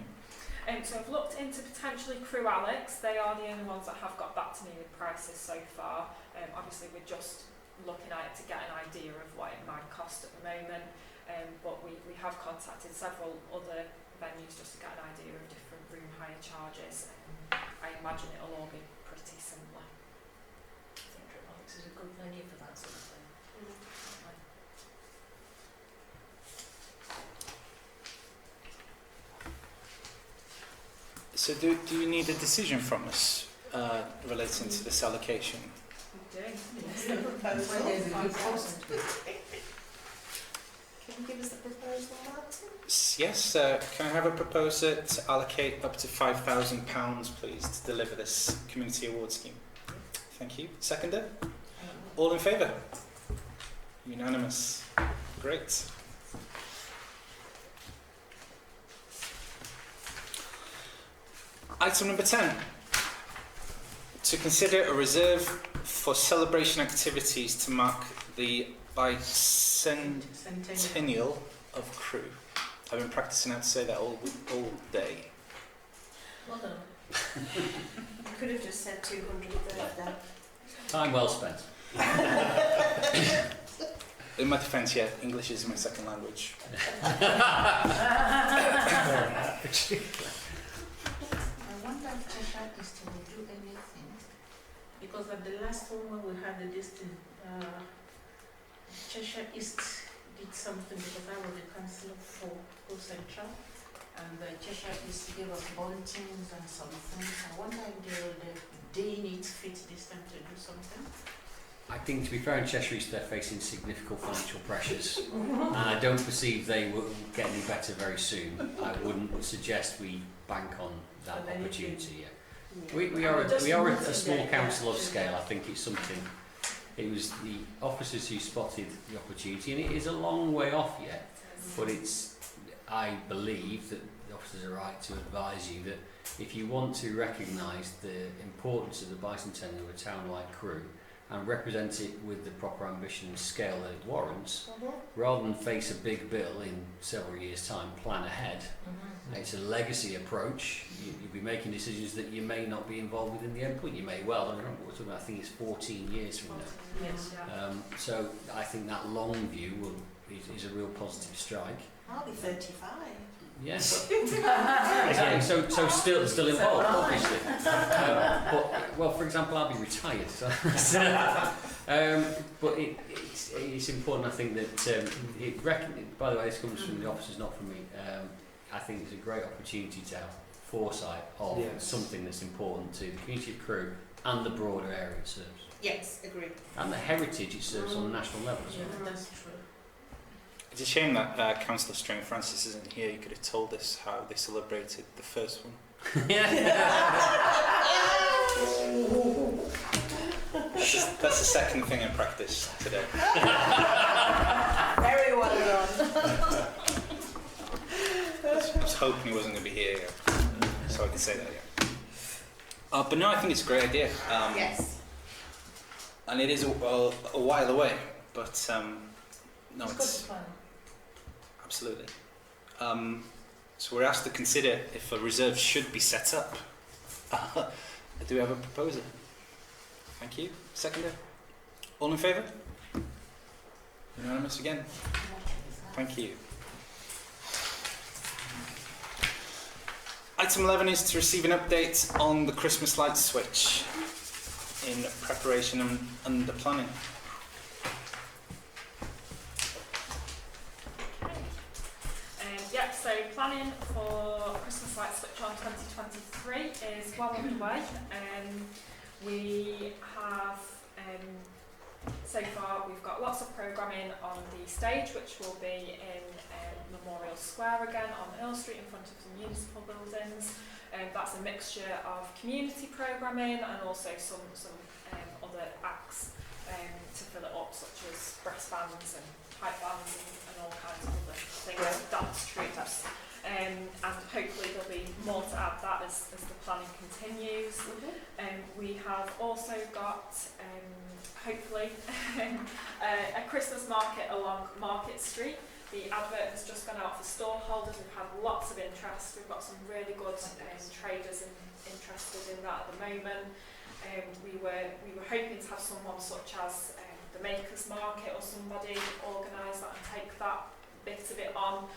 So I've looked into potentially Crew Alex. They are the only ones that have got back to me with prices so far. Obviously we're just looking at it to get an idea of what it might cost at the moment. But we have contacted several other venues just to get an idea of different room hire charges. I imagine it'll all be pretty similar. I think Triple Alex is a good venue for that sort of thing. So do you need a decision from us relating to this allocation? We do. Can you give us the proposal, Martin? Yes, can I have a proposer to allocate up to £5,000 please to deliver this community award scheme? Thank you. Seconder? All in favour? Unanimous. Great. Item number 10. To consider a reserve for celebration activities to mark the bicentennial of Crewe. I've been practicing how to say that all day. Well done. You could have just said 200th birthday. Time well spent. In my defence, yeah, English is my second language. I wonder if Cheshire East will do anything, because at the last one when we had the distance, Cheshire East did something because I was the councillor for Crewe Central, and Cheshire East gave us buntings and some things. I wonder if they'll deem it fit this time to do something. I think, to be fair, in Cheshire East they're facing significant financial pressures, and I don't perceive they will get any better very soon. I wouldn't suggest we bank on that opportunity yet. We are a small council of scale. I think it's something. It was the officers who spotted the opportunity, and it is a long way off yet. But it's, I believe that the officers are right to advise you that if you want to recognise the importance of the bicentennial of a town like Crewe and represent it with the proper ambition and scale that it warrants, rather than face a big bill in several years' time, plan ahead. It's a legacy approach. You'll be making decisions that you may not be involved with in the end point. You may well. I don't know what we're talking about. I think it's 14 years from now. Yes. So I think that long view is a real positive strike. I'll be 35. Yes. Again, so still involved, obviously. But well, for example, I'll be retired. So but it's important. I think that by the way, this comes from the officers, not from me. I think it's a great opportunity to have foresight of something that's important to the community of Crewe and the broader area it serves. Yes, agreed. And the heritage it serves on a national level as well. Yeah, that's true. It's a shame that Councillor String Francis isn't here. You could have told us how they celebrated the first one. That's the second thing in practice today. Very well done. I was hoping he wasn't going to be here, so I could say that, yeah. But no, I think it's a great idea. Yes. And it is a while away, but no, it's Good plan. absolutely. So we're asked to consider if a reserve should be set up. Do we have a proposer? Thank you. Seconder? All in favour? Unanimous again? Thank you. Item 11 is to receive an update on the Christmas light switch in preparation and under planning. So planning for Christmas light switch on 2023 is well underway. We have so far we've got lots of programming on the stage, which will be in Memorial Square again on Earl Street in front of the municipal buildings. That's a mixture of community programming and also some other acts to fill it up, such as brass bands and pipe bands and all kinds of other things, dance troupes. And hopefully there'll be more to add that as the planning continues. We have also got, hopefully, a Christmas market along Market Street. The advert has just gone out for stall holders. We've had lots of interest. We've got some really good traders interested in that at the moment. We were hoping to have someone such as the Makers Market or somebody organise that and take that bit of it on.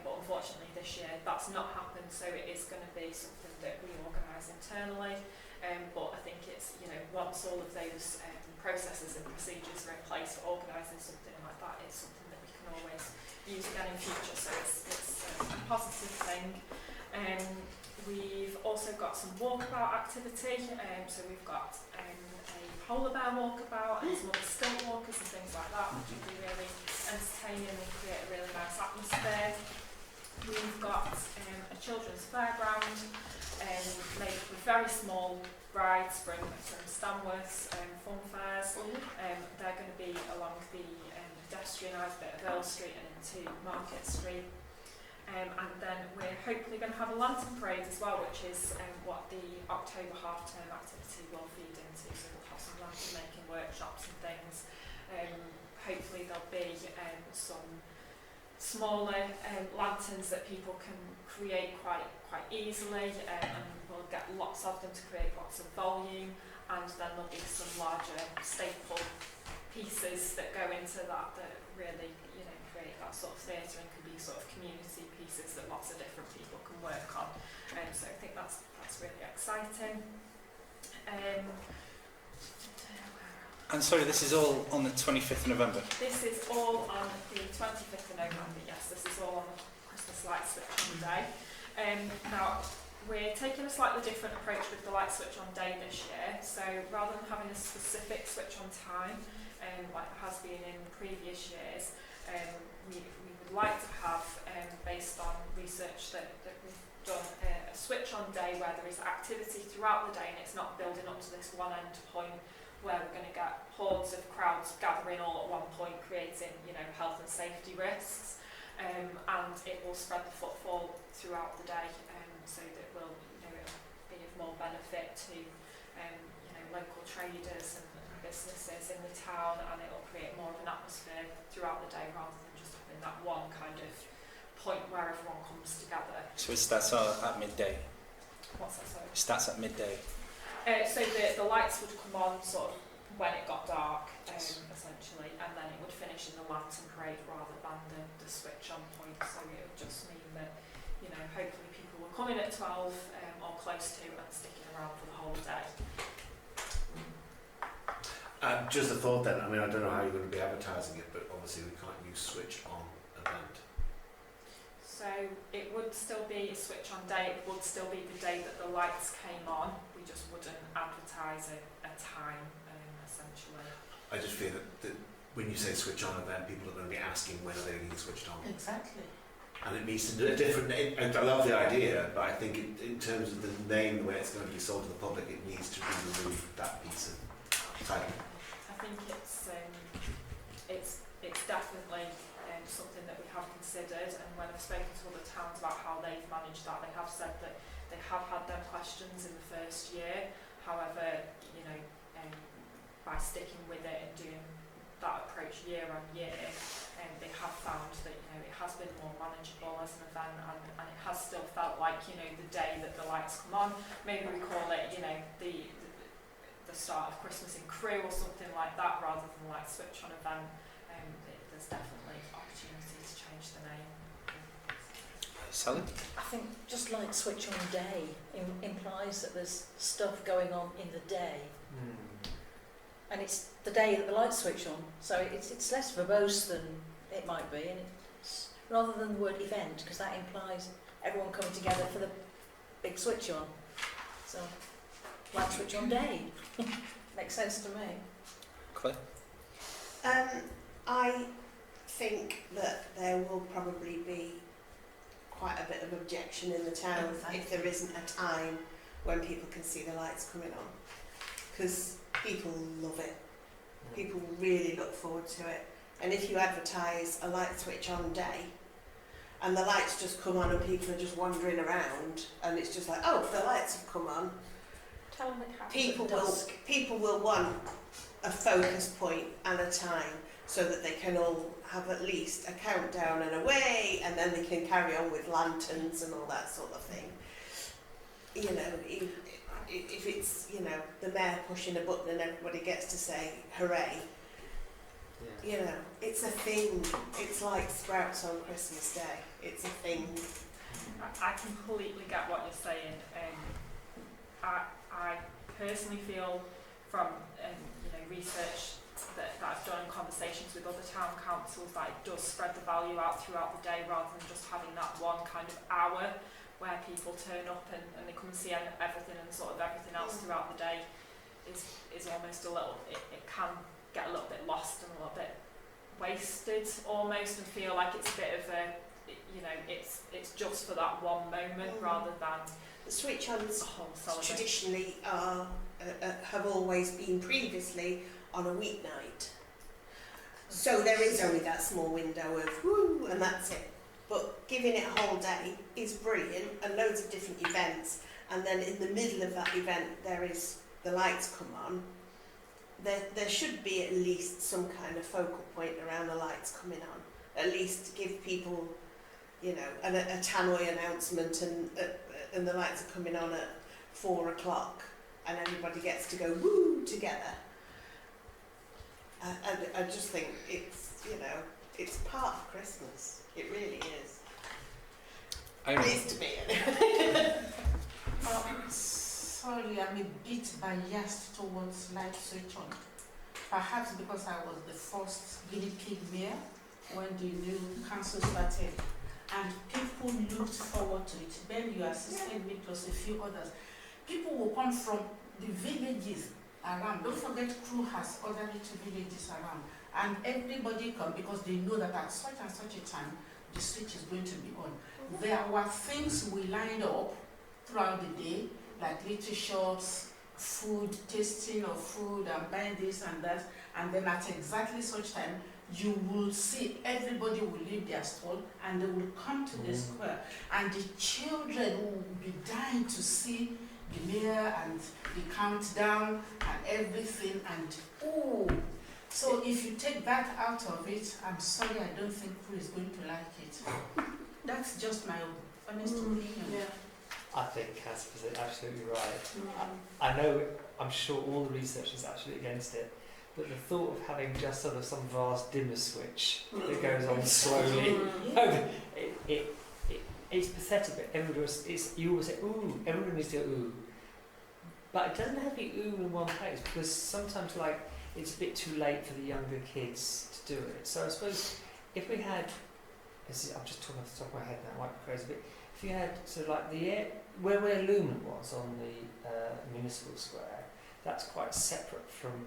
But unfortunately this year that's not happened, so it is going to be something that we organise internally. But I think it's, you know, once all of those processes and procedures are in place for organising something like that, it's something that we can always use again in future, so it's a positive thing. We've also got some walkabout activity, so we've got a polar bear walkabout and some other stilt walkers and things like that, which will be really entertaining and create a really nice atmosphere. We've got a children's fairground made up of very small rides from Stanworth's fun fairs. They're going to be along the pedestrianised bit of Earl Street and into Market Street. And then we're hopefully going to have a lantern parade as well, which is what the October half-term activity will feed into. So we'll have some lantern making workshops and things. Hopefully there'll be some smaller lanterns that people can create quite easily, and we'll get lots of them to create lots of volume. And then there'll be some larger staple pieces that go into that really, you know, create that sort of theatre and can be sort of community pieces that lots of different people can work on. So I think that's really exciting. And sorry, this is all on the 25th of November? This is all on the 25th of November, yes, this is all on the Christmas light switch on day. Now, we're taking a slightly different approach with the light switch on day this year, so rather than having a specific switch on time, like there has been in previous years, we would like to have, based on research that we've done, a switch on day where there is activity throughout the day and it's not building up to this one end point where we're going to get hordes of crowds gathering all at one point, creating, you know, health and safety risks, and it will spread the footfall throughout the day, so that will, you know, it'll be of more benefit to, you know, local traders and businesses in the town, and it will create more of an atmosphere throughout the day rather than just having that one kind of point where everyone comes together. So it starts at midday? What's that, sorry? It starts at midday? So the lights would come on sort of when it got dark, essentially, and then it would finish in the lantern parade rather than the switch on point. So it would just mean that, you know, hopefully people will come in at 12 or close to and sticking around for the whole day. Just a thought then, I mean, I don't know how you're going to be advertising it, but obviously we can't use switch on event. So it would still be a switch on day, it would still be the day that the lights came on, we just wouldn't advertise a time, essentially. I just feel that when you say switch on event, people are going to be asking when are they going to get switched on. Exactly. And it needs to do a different name. I love the idea, but I think in terms of the name, the way it's going to be sold to the public, it needs to be removed, that piece of title. I think it's definitely something that we have considered, and when I've spoken to other towns about how they've managed that, they have said that they have had them questions in the first year. However, you know, by sticking with it and doing that approach year on year, they have found that, you know, it has been more manageable as an event, and it has still felt like, you know, the day that the lights come on, maybe we call it, you know, the start of Christmas in Crewe or something like that, rather than like switch on event. There's definitely opportunity to change the name. Sally? I think just like switch on day implies that there's stuff going on in the day, and it's the day that the lights switch on, so it's less verbose than it might be, and it's rather than the word event, because that implies everyone coming together for the big switch on. So light switch on day makes sense to me. Claire? I think that there will probably be quite a bit of objection in the town if there isn't a time when people can see the lights coming on, because people love it. People really look forward to it. And if you advertise a light switch on day and the lights just come on and people are just wandering around and it's just like, oh, the lights have come on, Tell them it happens people at will dusk. people will want a focus point and a time so that they can all have at least a countdown and away, and then they can carry on with lanterns and all that sort of thing. You know, if it's, you know, the mayor pushing a button and everybody gets to say hooray, you know, it's a thing. It's like Sprouts on Christmas Day. It's a thing. I completely get what you're saying. I personally feel from you know, research that I've done in conversations with other town councils that it does spread the value out throughout the day rather than just having that one kind of hour where people turn up and they come and see everything, and sort of everything else throughout the day is almost a little, it can get a little bit lost and a little bit wasted almost, and feel like it's a bit of a, you know, it's just for that one moment rather than the switch-ons a whole celebration. traditionally are have always been previously on a weeknight. So there is only that small window of woo, and that's it. But giving it a whole day is brilliant, and loads of different events. And then in the middle of that event, there is the lights come on. There should be at least some kind of focal point around the lights coming on. At least to give people, you know, a tannoy announcement, and the lights are coming on at 4 o'clock, and everybody gets to go woo together. I just think it's, you know, it's part of Christmas. It really is. It is to me. Sorry, I'm a bit biased towards light switch on. Perhaps because I was the first guinea pig mayor when the new council started, and people looked forward to it. Ben, you assisted me plus a few others. People will come from the villages around. Don't forget, Crew has other little villages around, and everybody come because they know that at such and such a time the switch is going to be on. There were things we lined up throughout the day, like little shops, food, tasting of food and buying this and that, and then at exactly such time you will see everybody will leave their stall and they will come to the square, and the children will be dying to see the mayor and the countdown and everything, and so if you take that out of it, I'm sorry, I don't think Crew is going to like it. That's just my honest opinion. Yeah. I think Cass is absolutely right. I know, I'm sure all the research is absolutely against it, but the thought of having just sort of some vast dimmer switch that goes on slowly, it's pathetic, but everybody you always say, ooh, everyone needs to go, ooh. But it doesn't have to be ooh in one place, because sometimes, like, it's a bit too late for the younger kids to do it. So I suppose if we had, I'm just talking off the top of my head now, it might be crazy, but if you had, so like where Lumen was on the municipal square, that's quite separate from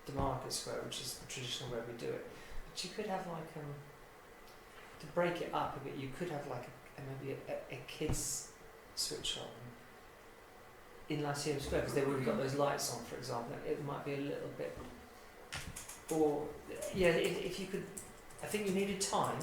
the market square, which is the traditional way we do it. But you could have like, to break it up a bit, you could have like maybe a kids switch on in Lyceum Square, because they've already got those lights on, for example. It might be a little bit, or yeah, if you could, I think you needed time,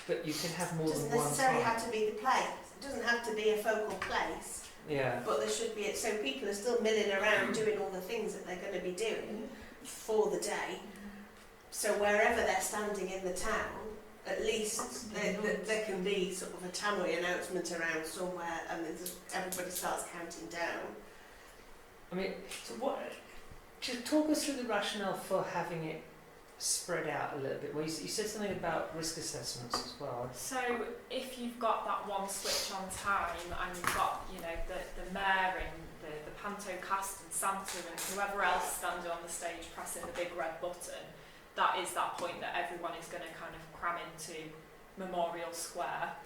but you can have more than one time. It doesn't necessarily have to be the place. It doesn't have to be a focal place. Yeah. But there should be, so people are still milling around doing all the things that they're going to be doing for the day. So wherever they're standing in the town, at least there can be sort of a tannoy announcement around somewhere, and everybody starts counting down. I mean, so what? Just talk us through the rationale for having it spread out a little bit. Well, you said something about risk assessments as well. So if you've got that one switch on time, and you've got, you know, the mayor and the panto cast and Santa and whoever else standing on the stage pressing the big red button, that is that point that everyone is going to kind of cram into Memorial Square,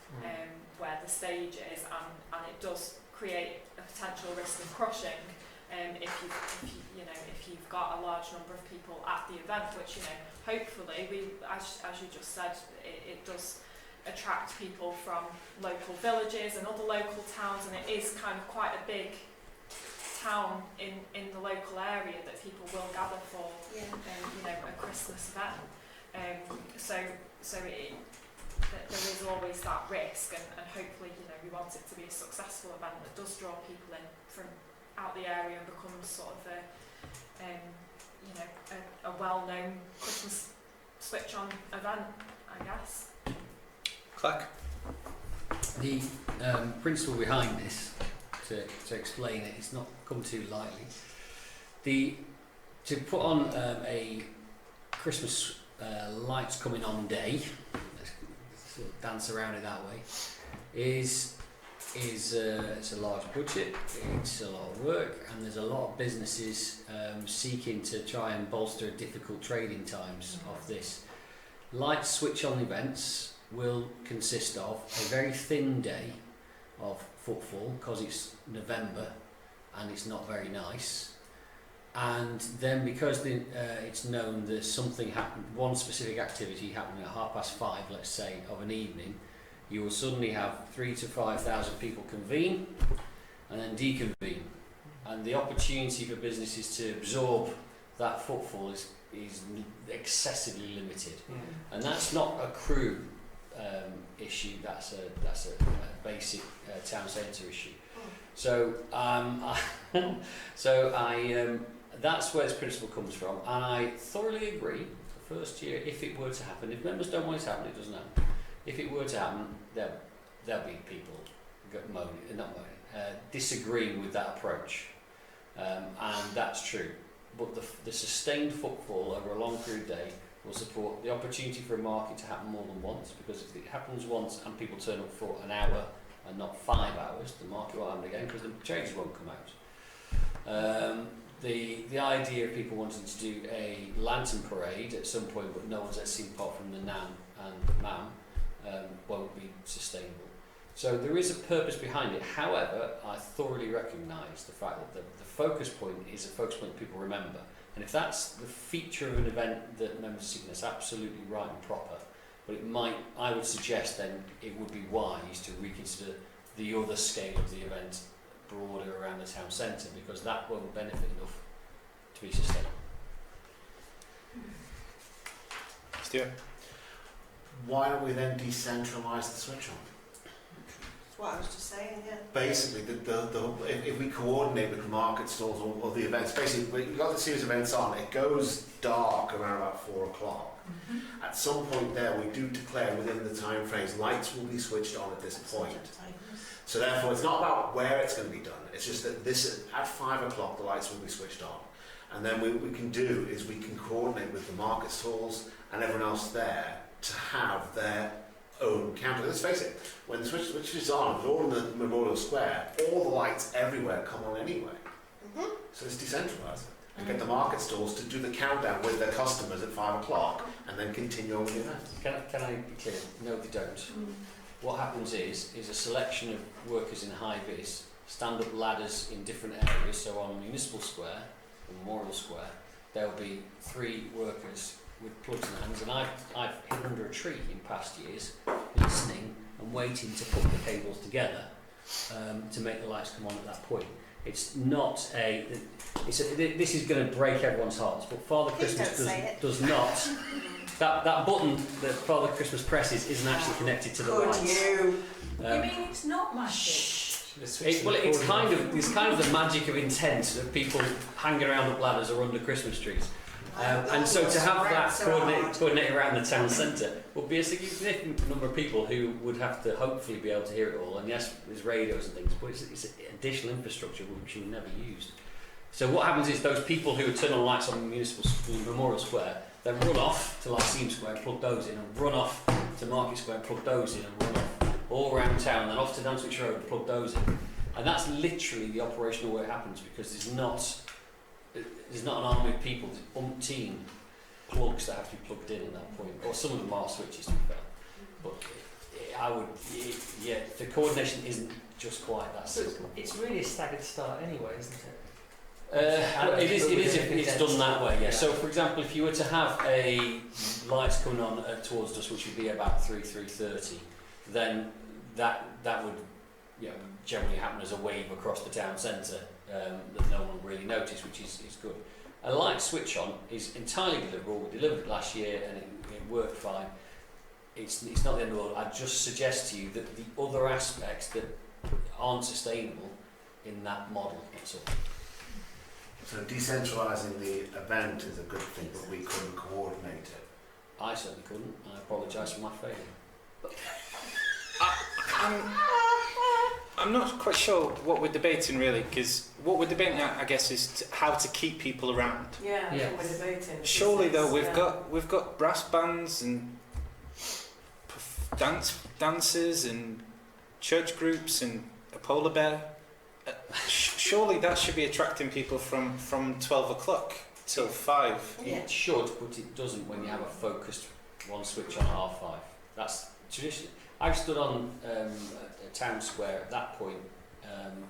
where the stage is, and it does create a potential risk of crushing. if you've got a large number of people at the event, which hopefully as you just said, it does attract people from local villages and other local towns, and it is kind of quite a big town in the local area that people will gather for a Christmas event. There is always that risk, and hopefully we want it to be a successful event that does draw people in from out the area and becomes sort of a well-known Christmas switch-on event, I guess. Clark? The principle behind this, to explain it, it's not come too lightly. To put on a Christmas lights coming on day, let's sort of dance around it that way, is it's a large budget, it's a lot of work, and there's a lot of businesses seeking to try and bolster difficult trading times of this. Light switch on events will consist of a very thin day of footfall because it's November and it's not very nice, and then because it's known there's something happened, one specific activity happening at 5:30, let's say, of an evening, you will suddenly have 3,000 to 5,000 people convene and then deconvene, and the opportunity for businesses to absorb that footfall is excessively limited. And that's not a crew issue, that's a basic town centre issue. So that's where this principle comes from, and I thoroughly agree. The first year, if it were to happen, if members don't want it to happen, it doesn't happen. If it were to happen, there'll be people disagreeing with that approach, and that's true. But the sustained footfall over a long period day will support the opportunity for a market to happen more than once, because if it happens once and people turn up for an hour and not 5 hours, the market won't happen again because the changes won't come out. The idea of people wanting to do a lantern parade at some point, but no one's ever seen apart from the Nan and the Mam, won't be sustainable. So there is a purpose behind it. However, I thoroughly recognise the fact that the focus point is a focus point that people remember. And if that's the feature of an event that members are seeking, that's absolutely right and proper. But I would suggest then it would be wise to reconsider the other scale of the event broader around the town centre, because that won't benefit enough to be sustainable. Stuart? Why don't we then decentralise the switch on? That's what I was just saying, yeah. Basically, if we coordinate with the market stalls or the events, basically we've got the series of events on, it goes dark around about 4 o'clock. At some point there, we do declare within the time frames, lights will be switched on at this point. So therefore, it's not about where it's going to be done, it's just that at 5 o'clock the lights will be switched on. And then what we can do is we can coordinate with the market stalls and everyone else there to have their own counter. Let's face it, when the switch is on, all in the Memorial Square, all the lights everywhere come on anyway. So let's decentralise it and get the market stalls to do the countdown with their customers at 5 o'clock and then continue on with the event. Can I be clear? No, they don't. What happens is a selection of workers in high vis stand up ladders in different areas. So on Municipal Square, Memorial Square, there'll be 3 workers with plugs in hands, and I've hid under a tree in past years, listening and waiting to put the cables together to make the lights come on at that point. It's not this is going to break everyone's hearts, but Father Christmas does not. That button that Father Christmas presses isn't actually connected to the lights. You mean it's not magic? It's kind of the magic of intent that people hanging around up ladders or under Christmas trees. And so to have that coordinated around the town centre would be a significant number of people who would have to hopefully be able to hear it all. And yes, there's radios and things, but it's additional infrastructure which you never used. So what happens is those people who turn on lights on Memorial Square, then run off to Lyceum Square and plug those in, and run off to Market Square and plug those in, and run off all around town, and then off to Danswich Road and plug those in. And that's literally the operational way it happens, because there's not an army of people, there's umpteen plugs that have to be plugged in at that point, or some of them are switches to be fair. But the coordination isn't just quite that simple. It's really a staggered start anyway, isn't it? It's done that way, yeah. So, for example, if you were to have a lights coming on towards us, which would be about 3:30, then that would, you know, generally happen as a wave across the town centre that no one will really notice, which is good. A light switch on is entirely deliverable. We delivered it last year and it worked fine. It's not the end of the world. I just suggest to you that the other aspects that aren't sustainable in that model, that's all. So decentralising the event is a good thing, but we couldn't coordinate it. I certainly couldn't. I apologise for my failure. I'm not quite sure what we're debating really, because what we're debating, I guess, is how to keep people around. Yeah, Yeah. that's what we're debating. Surely though, we've got brass bands and dancers and church groups and a polar bear. Surely that should be attracting people from 12 o'clock till 5. Yeah. It should, but it doesn't when you have a focused one switch on at 5:30. That's tradition. I've stood on a town square at that point,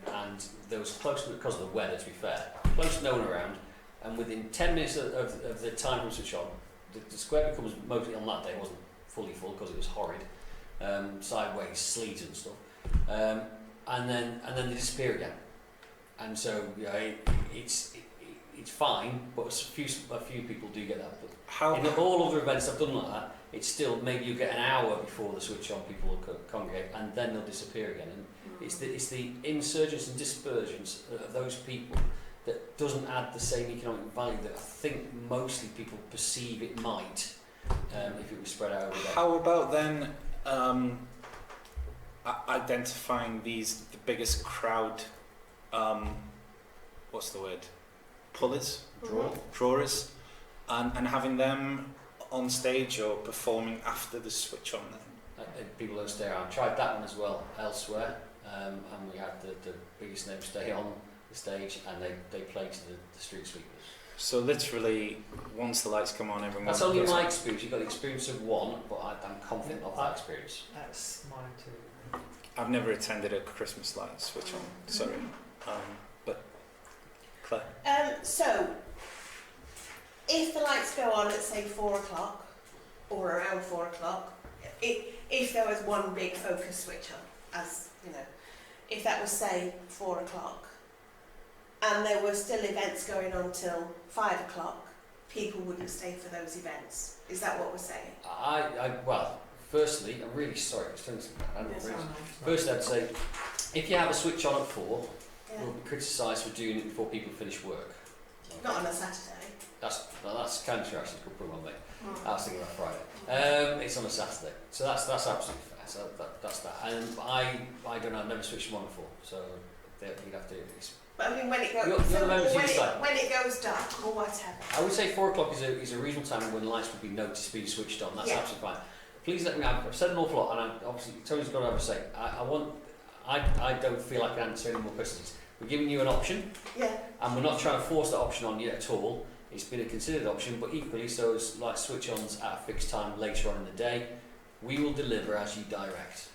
and there was close, because of the weather to be fair, close no one around, and within 10 minutes of the time from switch on, the square becomes, mostly on that day, it wasn't fully full because it was horrid, sideways sleet and stuff, and then they disappear again. And so, you know, it's fine, but a few people do get that. But in all other events I've done like that, it's still, maybe you get an hour before the switch on, people will congregate, and then they'll disappear again. And it's the insurgence and dispersions of those people that doesn't add the same economic value that I think mostly people perceive it might, if it was spread out over the day. How about then identifying the biggest crowd, what's the word? Pullers? Drawers, and having them on stage or performing after the switch on then? People don't stay around. Tried that one as well elsewhere, and we had the biggest name stay on the stage, and they played to the street sweepers. So literally, once the lights come on, everyone... That's only my experience. You've got the experience of one, but I'm confident of that experience. That's mine too. I've never attended a Christmas light switch on, sorry. But Claire? So, if the lights go on at say 4 o'clock, or around 4 o'clock, if there was one big focus switch on, as you know, if that was say 4 o'clock, and there were still events going on till 5 o'clock, people wouldn't stay for those events. Is that what we're saying? Well, firstly, I'm really sorry. Firstly, I'd say, if you have a switch on at 4, Yeah. we'll be criticised for doing it before people finish work. Not on a Saturday. That's kind of true, actually. Good point, mate. I was thinking about Friday. It's on a Saturday, so that's absolutely fair. So that's that. And I don't know. I've never switched them on before, so you'd have to. But I mean, when it goes, when it goes dark or whatever. I would say 4 o'clock is a reasonable time when lights would be noticed being switched on. That's absolutely fine. Please let me know. I've said an awful lot, and obviously Tony's got to have a say. I don't feel like I can answer any more questions. We're giving you an option, and we're not trying to force that option on you at all. It's been a considered option, but equally so as like switch-ons at a fixed time later on in the day. We will deliver as you direct.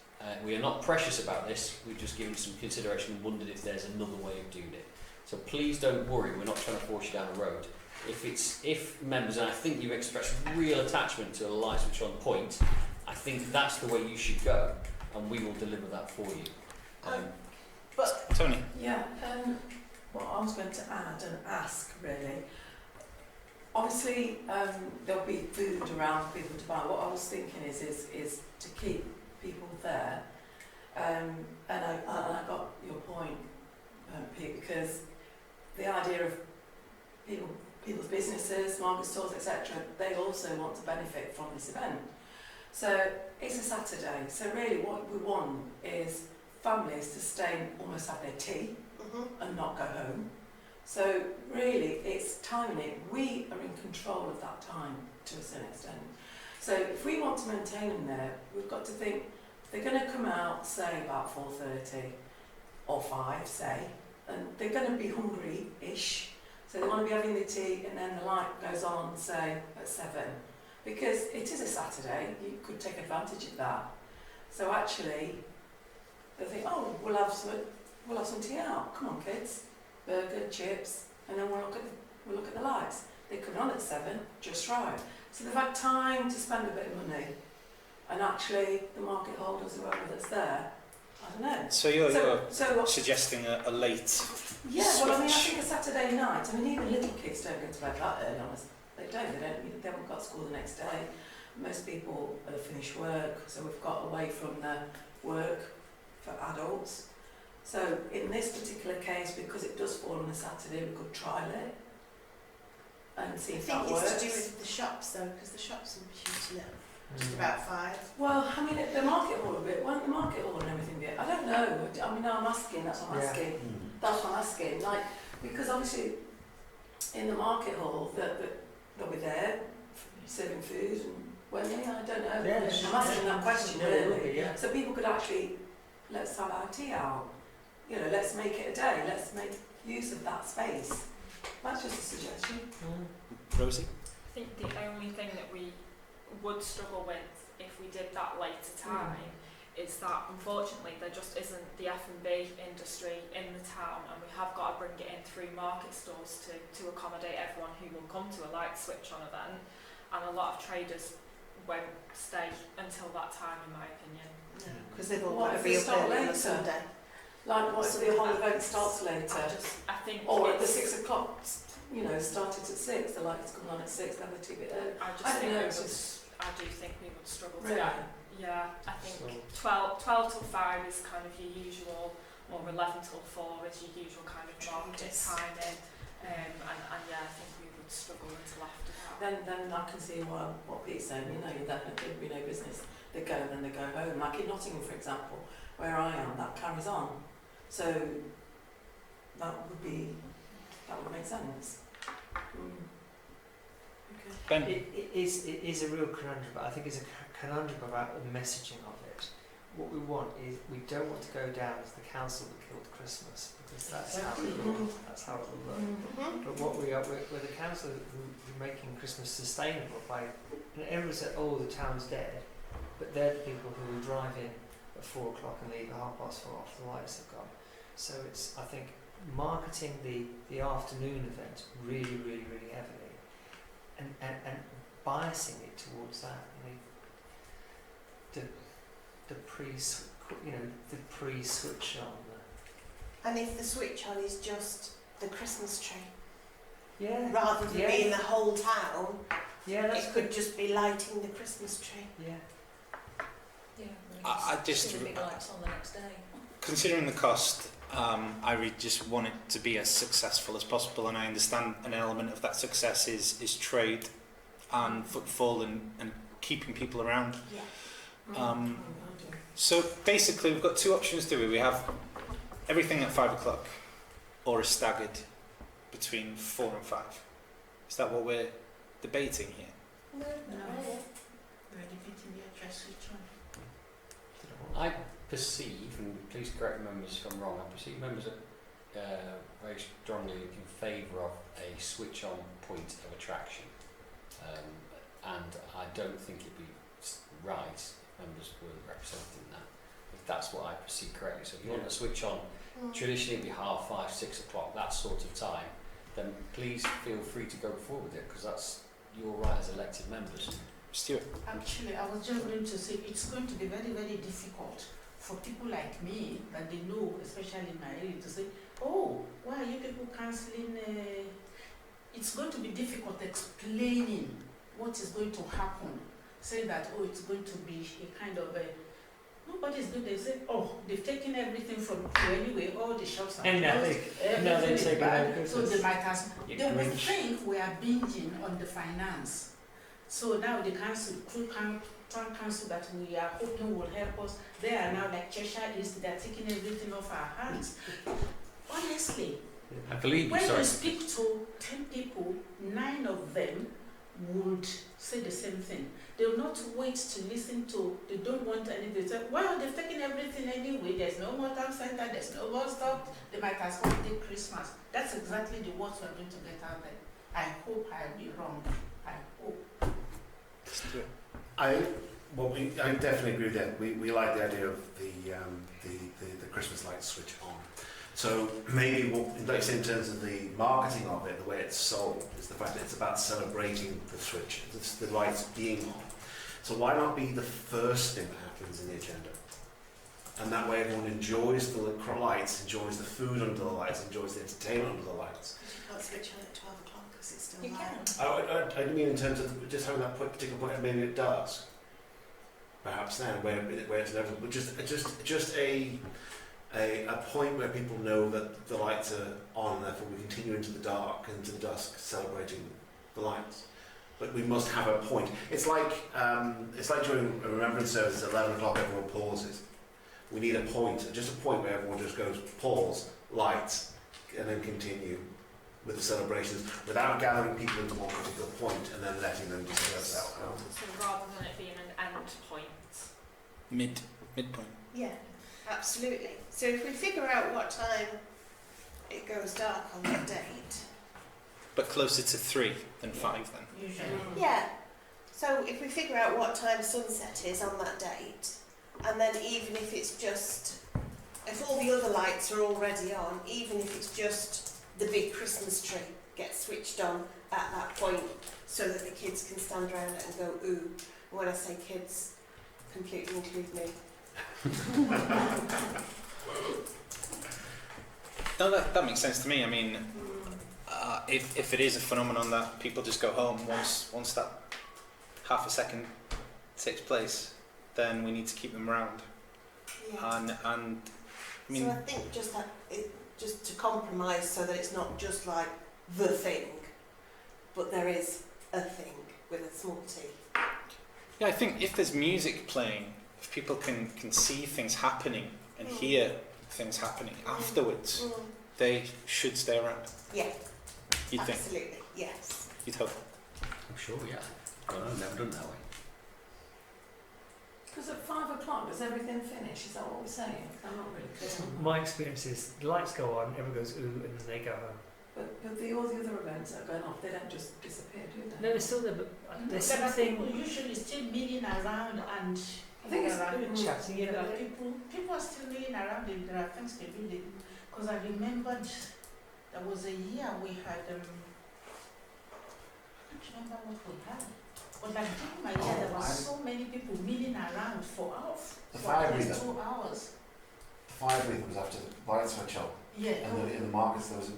We are not precious about this. We've just given some consideration and wondered if there's another way of doing it. So please don't worry. We're not trying to force you down the road. If members, and I think you've expressed real attachment to a light switch on point, I think that's the way you should go, and we will deliver that for you. But Tony? Yeah, what I was going to add and ask really, obviously there'll be food around for people to buy. What I was thinking is to keep people there, and I got your point, Pete, because the idea of people's businesses, market stores, etc., they also want to benefit from this event. So it's a Saturday, so really what we want is families to stay and almost have their tea and not go home. So really it's timing it. We are in control of that time to a certain extent. So if we want to maintain them there, we've got to think they're going to come out, say, about 4:30 or 5, say, and they're going to be hungry-ish. So they want to be having their tea, and then the light goes on, say, at 7. Because it is a Saturday, you could take advantage of that. So actually, they think, oh, we'll have some tea out. Come on, kids. Burger, chips, and then we'll look at the lights. They come on at 7, just right. So they've had time to spend a bit of money, and actually the market holders, whoever that's there, I don't know. So you're So suggesting a late yeah, well, I mean, I switch. think a Saturday night. I mean, even little kids don't go to bed that early. Honestly, they don't. They haven't got school the next day. Most people finish work, so we've got away from the work for adults. So in this particular case, because it does fall on a Saturday, we could trial it and see I if think that it's works. to do with the shops though, because the shops will be shooting at just about 5. Well, I mean, the market hall a bit. Won't the market hall and everything be? I don't know. I mean, I'm asking. That's what I'm Yeah. asking. That's what I'm asking. Like, because obviously, in the market hall, they'll be there serving food, and when they, I don't know. Yeah, I'm asking that question Yeah, it will really. be, yeah. So people could actually, let's have our tea out. You know, let's make it a day. Let's make use of that space. That's just a suggestion. Rosie? I think the only thing that we would struggle with if we did that later time is that unfortunately there just isn't the F&B industry in the town, and we have got to bring it in through market stores to accommodate everyone who will come to a light switch on event, and a lot of traders won't stay until that time, in my opinion. Because they've all What got if to they be up start early on a later? Sunday. Like, what if the whole event starts later? I think Or at the it's- 6 o'clock, you know, started at 6, the lights come on at 6, then the tea bit early. I just I don't think know, we it's would, just- I do think we would struggle to Really? that. Yeah, I think So- 12 till 5 is kind of your usual, or 11 till 4 is your usual kind of market timing. And yeah, I think we would struggle until after that. Then I can see what Pete's saying, you know, that there'd be no business. They go and then they go home. Like in Nottingham, for example, where I am, that carries on. So that would make sense. Okay. Ben? It is a real conundrum, but I think it's a conundrum about the messaging of it. What we want is, we don't want to go down as the council that killed Christmas, because that's how it will look. That's how it will look. But what we're the council who are making Christmas sustainable by, and everyone said, oh, the town's dead, but they're the people who will drive in at 4 o'clock and leave at 4:30 after the lights have gone. So it's, I think, marketing the afternoon event really, really, really heavily, and biasing it towards that. The pre-switch on. And if the switch on is just the Christmas tree, Yeah. rather than being the whole town, Yeah, that's it could just be lighting the Christmas tree. Yeah. Yeah, I just- see the big lights on the next day. Considering the cost, I really just want it to be as successful as possible, and I understand an element of that success is trade and footfall and keeping people around. Yeah. So basically we've got 2 options, do we? We have everything at 5 o'clock, or a staggered between 4 and 5. Is that what we're debating here? No. We're debating the address switch on. I perceive, and please correct me if I'm wrong, I perceive members are very strongly in favour of a switch-on point of attraction, and I don't think it'd be right if members were representing that, if that's what I perceive correctly. So if you want to switch on, traditionally it'd be 5:30, 6 o'clock, that sort of time, then please feel free to go forward with it, because that's your right as elected members. Stuart? Actually, I was just going to say it's going to be very, very difficult for people like me that they know, especially in my area, to say, oh, why are you people cancelling? It's going to be difficult explaining what is going to happen. Say that, oh, it's going to be a kind of a, nobody's going to say, oh, they've taken everything from you anyway, all the shops are And closed, everything is take bad. So they might have, You they will Grinch. think we are binging on the finance. So now the council, through town council that we are hoping will help us, they are now like Cheshire East, they are taking everything off our hands. Honestly, I believe you, when sorry. you speak to 10 people, 9 of them would say the same thing. They will not wait to listen to, they don't want anything. They say, well, they've taken everything anyway, there's no more town centre, there's no more stuff, they might as well take Christmas. That's exactly the words we're going to get out there. I hope I'll be wrong. I hope. Stuart? I definitely agree with that. We like the idea of the Christmas lights switch on. So maybe what, like you say, in terms of the marketing of it, the way it's sold, is the fact that it's about celebrating the switch, it's the lights being on. So why not be the first thing that happens in the agenda? And that way everyone enjoys the lights, enjoys the food under the lights, enjoys the entertainment under the lights. You can't switch on at 12 o'clock because it's still You light. can. I mean in terms of just having that particular point, maybe it does. Perhaps then, where it's inevitable, but just a point where people know that the lights are on, and therefore we continue into the dark, into the dusk, celebrating the lights. But we must have a point. It's like during a remembrance service at 11 o'clock, everyone pauses. We need a point, just a point where everyone just goes pause, lights, and then continue with the celebrations without gathering people into one particular point and then letting them disperse out. So rather than it being an end point. Midpoint. Yeah, absolutely. So if we figure out what time it goes dark on that date. But closer to 3 than 5 then. Usually. Yeah. So if we figure out what time sunset is on that date, and then even if it's just, if all the other lights are already on, even if it's just the big Christmas tree gets switched on at that point so that the kids can stand around it and go, ooh. And when I say kids, completely include me. No, that makes sense to me. I mean, if it is a phenomenon that people just go home once that half a second takes place, then we need to keep them around. Yeah. And I mean, so I think just to compromise so that it's not just like the thing, but there is a thing with a small t. yeah, I think if there's music playing, if people can see things happening and hear things happening afterwards, they should stay around. Yeah. You'd think? Absolutely, yes. You'd hope. I'm sure, yeah. I don't know, I've never done it that way. Because at 5 o'clock, does everything finish? Is that what we're saying? I'm not really clear. My experience is the lights go on, everyone goes ooh, and then they go home. But all the other events that are going off, they don't just disappear, do they? No, they're still there, but there's There are something. people usually still milling around and I think it's chatting, there yeah. are people are still milling around and there are things to do. Because I remembered there was a year we had I can't remember what we had. But like during my year there were so many people milling around for hours. The For fire at least breather. 2 hours. The fire breather was after the lights switch on, Yeah. and in the markets there was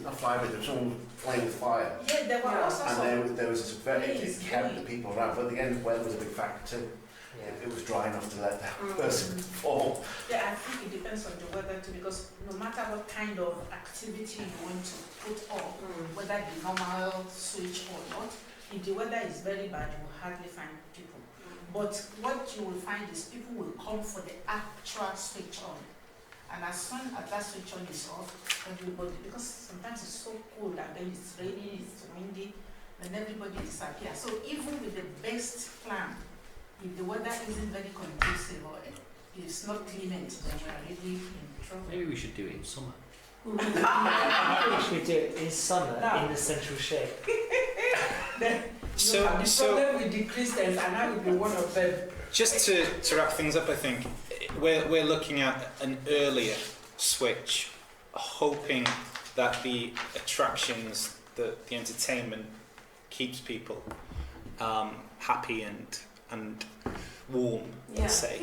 not fire breather, there was someone playing with fire. Yeah, there were Yeah. all sorts And of there was this very, it Please, kept please. the people around, but at the end, weather was a big factor too. Yeah. It was dry enough to let that person fall. Yeah, I think it depends on the weather too, because no matter what kind of activity you want to put on, whether the normal switch or not, if the weather is very bad, you will hardly find people. But what you will find is people will come for the actual switch on. And as soon as that switch on is off, everybody, because sometimes it's so cold and then it's raining, it's windy, then everybody disappears. So even with the best plan, if the weather isn't very conducive or it's not clement, then we are really in trouble. Maybe we should do it in summer. We should do it in summer No. in the central shape. The problem with the Christians, and I will be one of them. Just to wrap things up, I think we're looking at an earlier switch, hoping that the attractions, the entertainment keeps people happy and warm, let's say.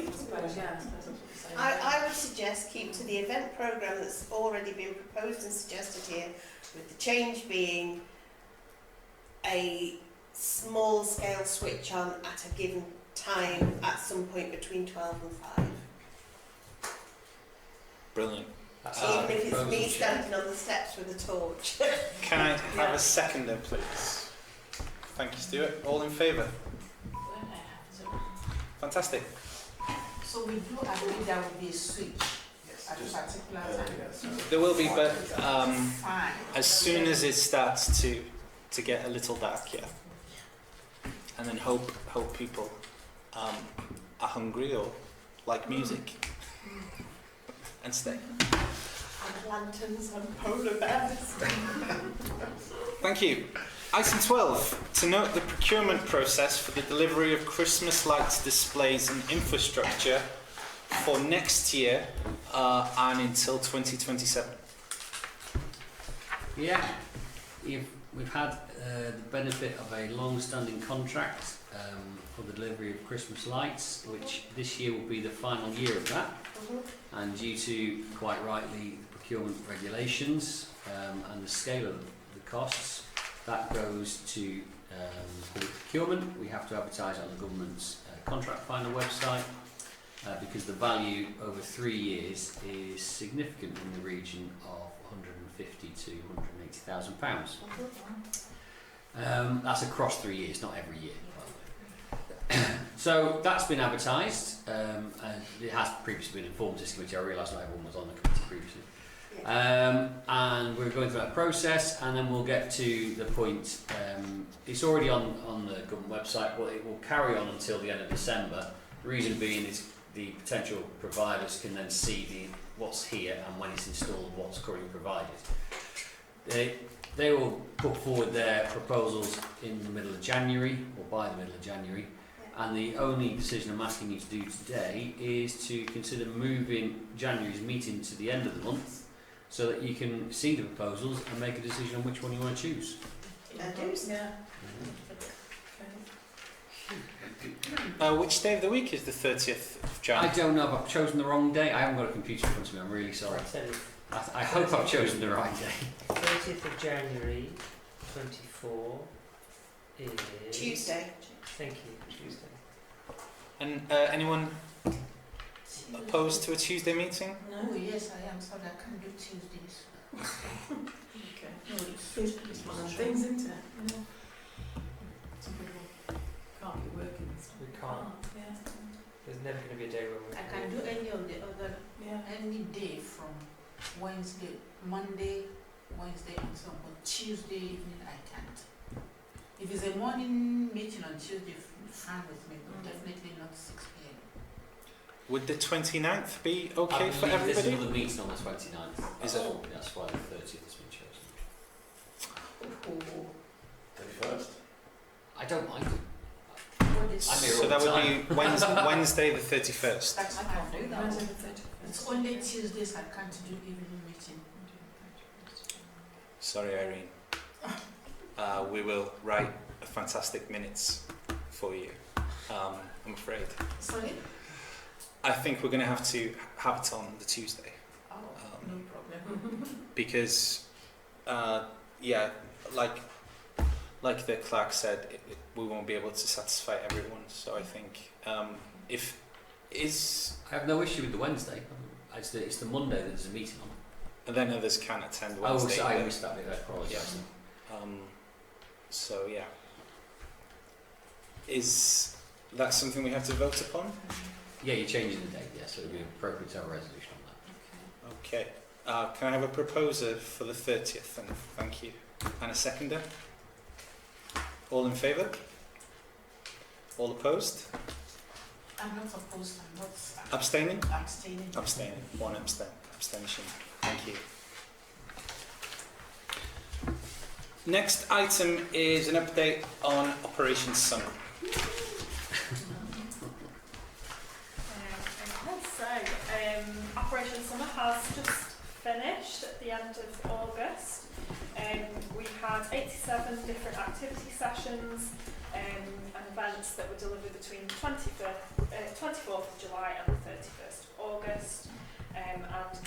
I would suggest keep to the event programme that's already been proposed and suggested here, with the change being a small scale switch on at a given time at some point between 12 and 5. Brilliant. Even if it's me Frozen standing on the steps with a torch. Can I have a seconder, please? Thank you, Stuart. All in favour? Fantastic. So we do agree there will be a switch at a particular time. There will be, but Fine. as soon as it starts to get a little dark, yeah. And then hope people are hungry or like music and stay. And lanterns and polar bears. Thank you. Item 12, to note the procurement process for the delivery of Christmas lights, displays and infrastructure for next year and until 2027. Yeah, we've had the benefit of a long-standing contract for the delivery of Christmas lights, which this year will be the final year of that. And due to, quite rightly, the procurement regulations and the scale of the costs, that goes to public procurement. We have to advertise on the government's contract finder website because the value over 3 years is significant in the region of £150,000 to £180,000. That's across 3 years, not every year. So that's been advertised, and it has previously been informed this committee. I realise not everyone was on the committee previously. And we're going through that process, and then we'll get to the point, it's already on the government website, but it will carry on until the end of December. The reason being is the potential providers can then see what's here and when it's installed, what's currently provided. They will put forward their proposals in the middle of January, or by the middle of January, and the only decision I'm asking you to do today is to consider moving January's meeting to the end of the month, so that you can see the proposals and make a decision on which one you want to choose. Which day of the week is the 30th of January? I don't know if I've chosen the wrong day. I haven't got a computer in front of me, I'm really sorry. I hope I've chosen the right day. 30th of January 24 is... Tuesday. Thank you, Tuesday. And anyone opposed to a Tuesday meeting? Oh yes, I am. Sorry, I can't do Tuesdays. Okay. It's one of the things, isn't it? Yeah. Some people can't be working. We can't. Yeah. There's never going to be a day when we I can do any of the other, Yeah. any day from Wednesday, Monday, Wednesday and so on, but Tuesday evening I can't. If it's a morning meeting on Tuesday, fine with me, but definitely not 6 p.m. Would the 29th be I okay for believe there's everybody? another meeting on the 29th. Is it? That's why the 30th has been chosen. Oh, 31st? I don't mind. what is I'm here So all that the would time. be Wednesday the 31st. That's I can't do that. Wednesday the 31st. It's only Tuesdays I can't do evening meeting. Sorry, Irene. We will write a fantastic minutes for you. I'm afraid. Sorry? I think we're going to have it on the Tuesday Oh, no problem. because, yeah, like the clerk said, we won't be able to satisfy everyone. So I think I have no issue with the Wednesday. It's the Monday that there's a meeting on. and then others can attend Oh, Wednesday. so I missed that bit. I apologise. So yeah, is that something we have to vote upon? Yeah, you're changing the date. Yeah, so it'd be appropriate to have a resolution on that. Okay. Can I have a proposer for the 30th? And thank you. And a seconder? All in favour? All opposed? I'm not opposed, I'm not Abstaining? abstaining. Abstaining. One abstention. Thank you. Next item is an update on Operation Summer. Operation Summer has just finished at the end of August. We had 87 different activity sessions and events that were delivered between the 24th of July and the 31st of August. And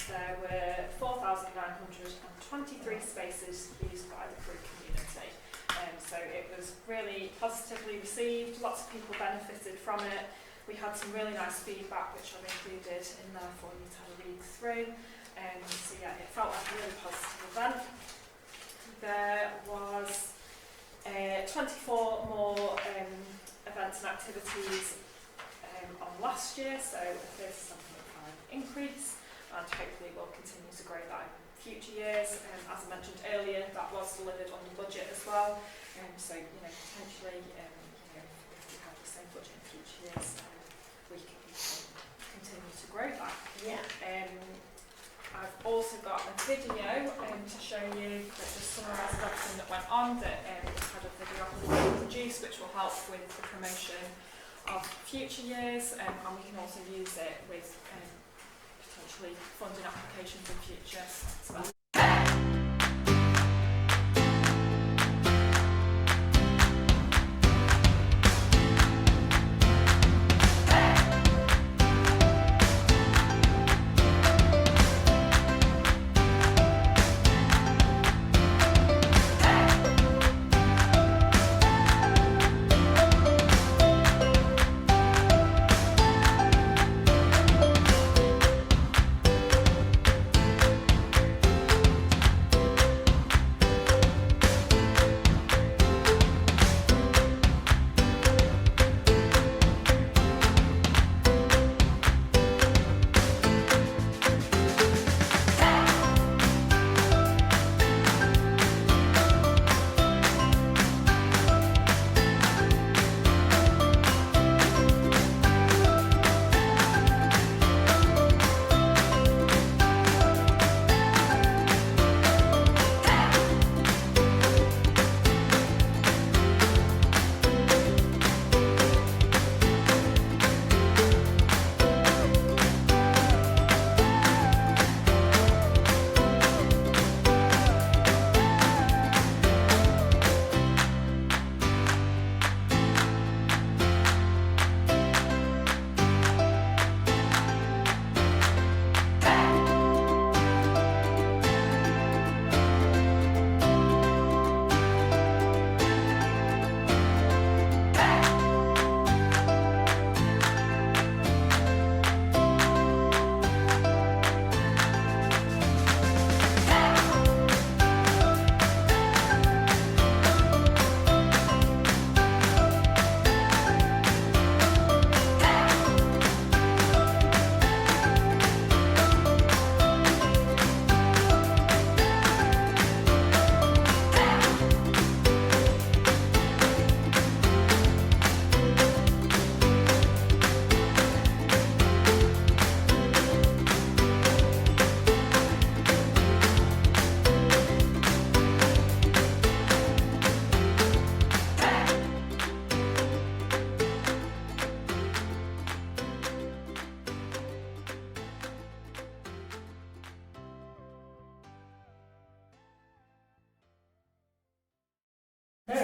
there were 4,923 spaces used by the Crewe community. So it was really positively received, lots of people benefited from it. We had some really nice feedback which I've included in there for you to have a read through. So yeah, it felt like a really positive event. There was 24 more events and activities on last year, so a 37.5 increase, and hopefully we'll continue to grow that in future years. As I mentioned earlier, that was delivered on the budget as well, so potentially if we have the same budget in future years, we can continue to grow that. Yeah. I've also got a video to show you that just summarises everything that went on, that we had a video produced which will help with the promotion of future years, and we can also use it with potentially funding applications in future as well.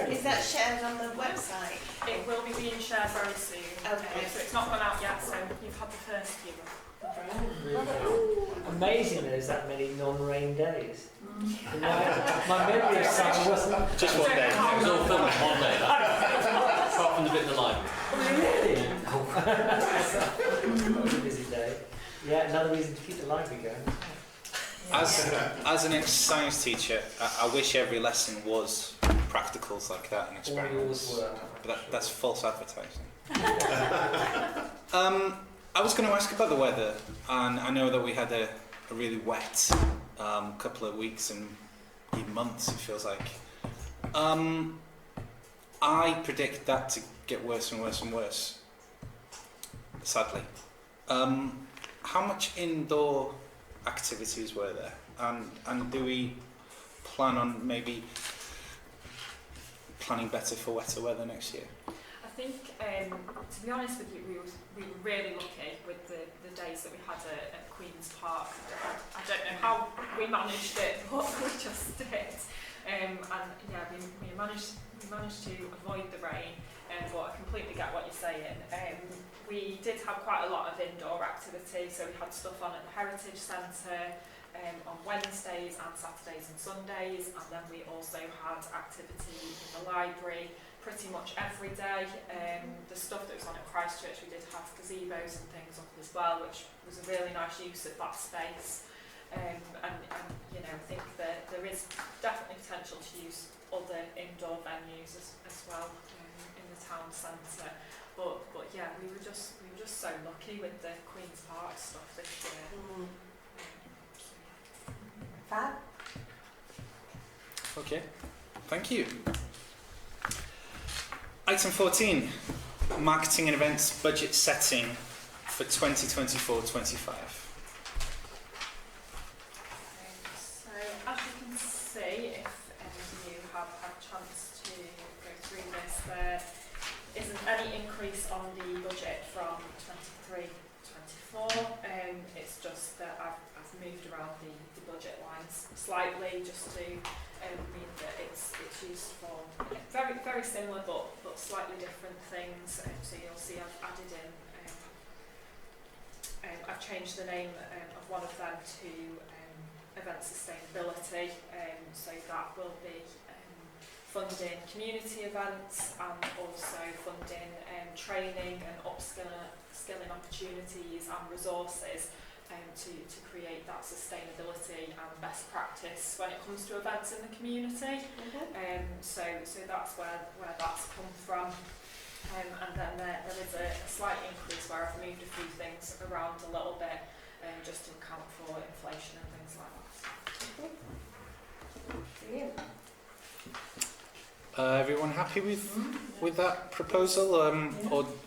Is that shared on the website? It will be being shared very soon. Okay. So it's not gone out yet, so you've had the first few. Amazing there's that many non-rain days. My memory of summer wasn't... Just one day. It was all filmed on one day, apart from the bit in the library. Really? That was a busy day. Yeah, another reason to keep the library going. As an ex-science teacher, I wish every lesson was practicals like that and All yours experiments. were. But that's false advertising. I was going to ask about the weather, and I know that we had a really wet couple of weeks and even months, it feels like. I predict that to get worse and worse and worse, sadly. How much indoor activities were there? And do we plan on maybe planning better for wetter weather next year? I think, to be honest with you, we were really lucky with the days that we had at Queen's Park. I don't know how we managed it, but we just did. And yeah, we managed to avoid the rain, but I completely get what you're saying. We did have quite a lot of indoor activity, so we had stuff on at the Heritage Centre on Wednesdays and Saturdays and Sundays, and then we also had activity in the library pretty much every day. The stuff that was on at Christchurch, we did have gazebos and things up as well, which was a really nice use of that space. And you know, I think that there is definitely potential to use other indoor venues as well in the town centre. But yeah, we were just so lucky with the Queen's Park stuff this year. Fab. Okay, thank you. Item 14, marketing and events budget setting for 2024-25. So as you can see, if any of you have had a chance to go through this, there isn't any increase on the budget from 23-24. It's just that I've moved around the budget lines slightly just to mean that it's used for very, very similar but slightly different things. So you'll see I've added in, I've changed the name of one of them to event sustainability. So that will be funding community events and also funding training and upskilling opportunities and resources to create that sustainability and best practice when it comes to events in the community. So that's where that's come from. And then there is a slight increase where I've moved a few things around a little bit just to account for inflation and things like that. Brilliant. Everyone happy with that proposal,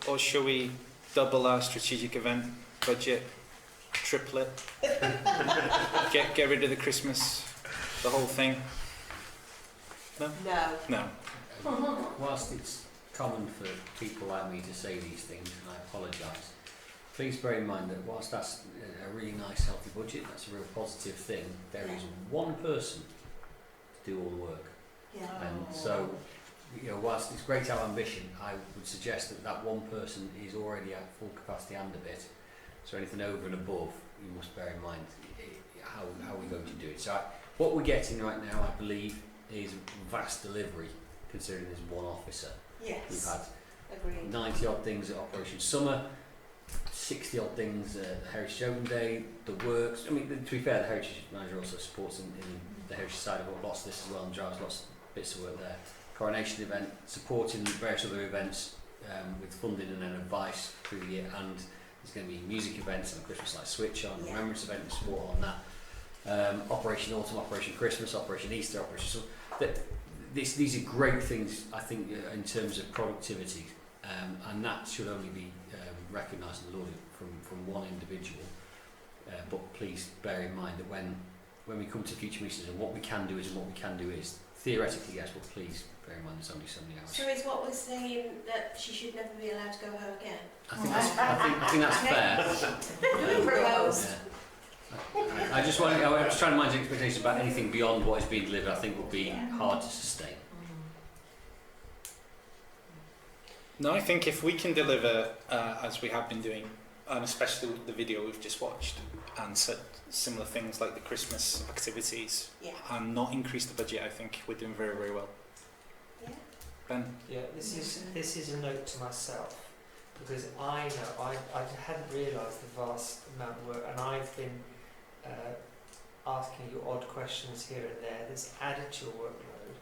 or shall we double our strategic event budget, triple it, get rid of the Christmas, the whole thing? No. No. No. Whilst it's common for people like me to say these things, and I apologise, please bear in mind that whilst that's a really nice healthy budget, that's a real positive thing, there is one person to do all the work. Yeah. And so, you know, whilst it's great to have ambition, I would suggest that that one person is already at full capacity and a bit. So anything over and above, you must bear in mind how we're going to do it. So what we're getting right now, I believe, is vast delivery, considering there's one officer. Yes. We've had Agreed. 90 odd things at Operation Summer, 60 odd things at Heritage Open Day, the works. I mean, to be fair, the Heritage Manager also supports in the Heritage side of lots of this as well and drives lots of bits of work there. Coronation event, supporting various other events with funding and then advice through the year, and there's going to be music events and a Christmas Light Switch on, Remembrance event and support on that. Operation Autumn, Operation Christmas, Operation Easter, Operation these are great things, I think, in terms of productivity, and that should only be recognised and lauded from one individual. But please bear in mind that when we come to future meetings, and what we can do is and what we can do is, theoretically yes, but please bear in mind there's only so many hours. So is what we're saying that she should never be allowed to go home again? I think that's fair. Proposed. I'm just trying to manage expectations about anything beyond what is being delivered. I think would be hard to sustain. No, I think if we can deliver as we have been doing, and especially with the video we've just watched, and similar things like the Christmas activities, and not increase the budget, I think we're doing very, very well. Yeah. Ben? Yeah, this is a note to myself, because I know I hadn't realised the vast amount of work, and I've been asking you odd questions here and there that's added to your workload,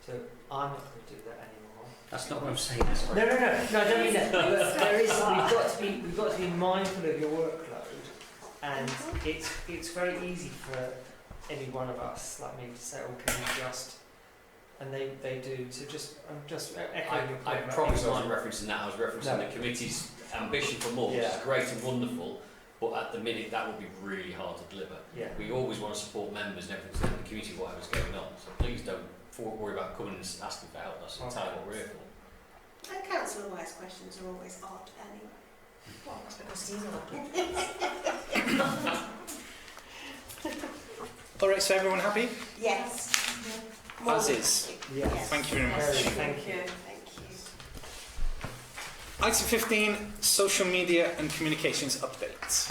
so I'm not going to do that anymore. That's not what I'm saying. No, I don't mean that. But there is, we've got to be mindful of your workload, and it's very easy for any one of us like me to say, "Oh, can you just?" And they do. So I'm just echoing your point. I promise I wasn't referencing that. I was referencing the committee's ambition for more, which is great and wonderful. But at the minute, that would be really hard to deliver. Yeah. We always want to support members and everything in the community, whatever's going on. So please don't worry about coming and asking for help. That's entirely what we're here for. And Councillor White's questions are always odd anyway. Well, that's because he's not. All right, so everyone happy? Yes. As is. Yes. Thank you very much. Thank you. Thank you. Item 15, social media and communications updates.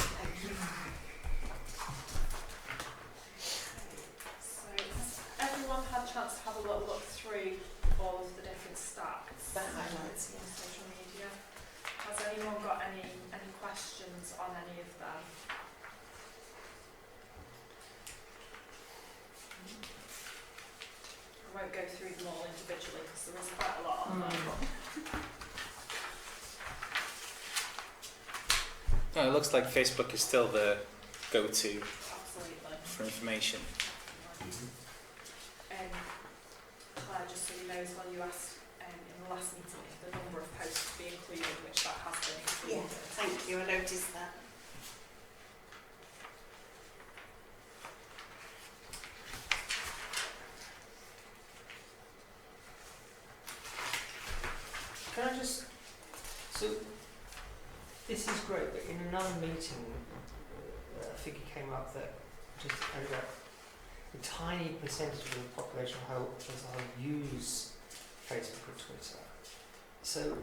So has everyone had a chance to have a little look through all of the different stats? The highlights, on social media. Has anyone got any questions on any of them? I won't go through them all individually because there is quite a lot on them. It looks like Facebook is still the go-to Absolutely. for information. Claire, just so you know as well, you asked in the last meeting if the number of posts to be included, which that has been included. Yeah, thank you. I noticed that. Can I just So this is great, but in another meeting, a figure came up that just over a tiny percentage of the population as a whole use Facebook or Twitter. So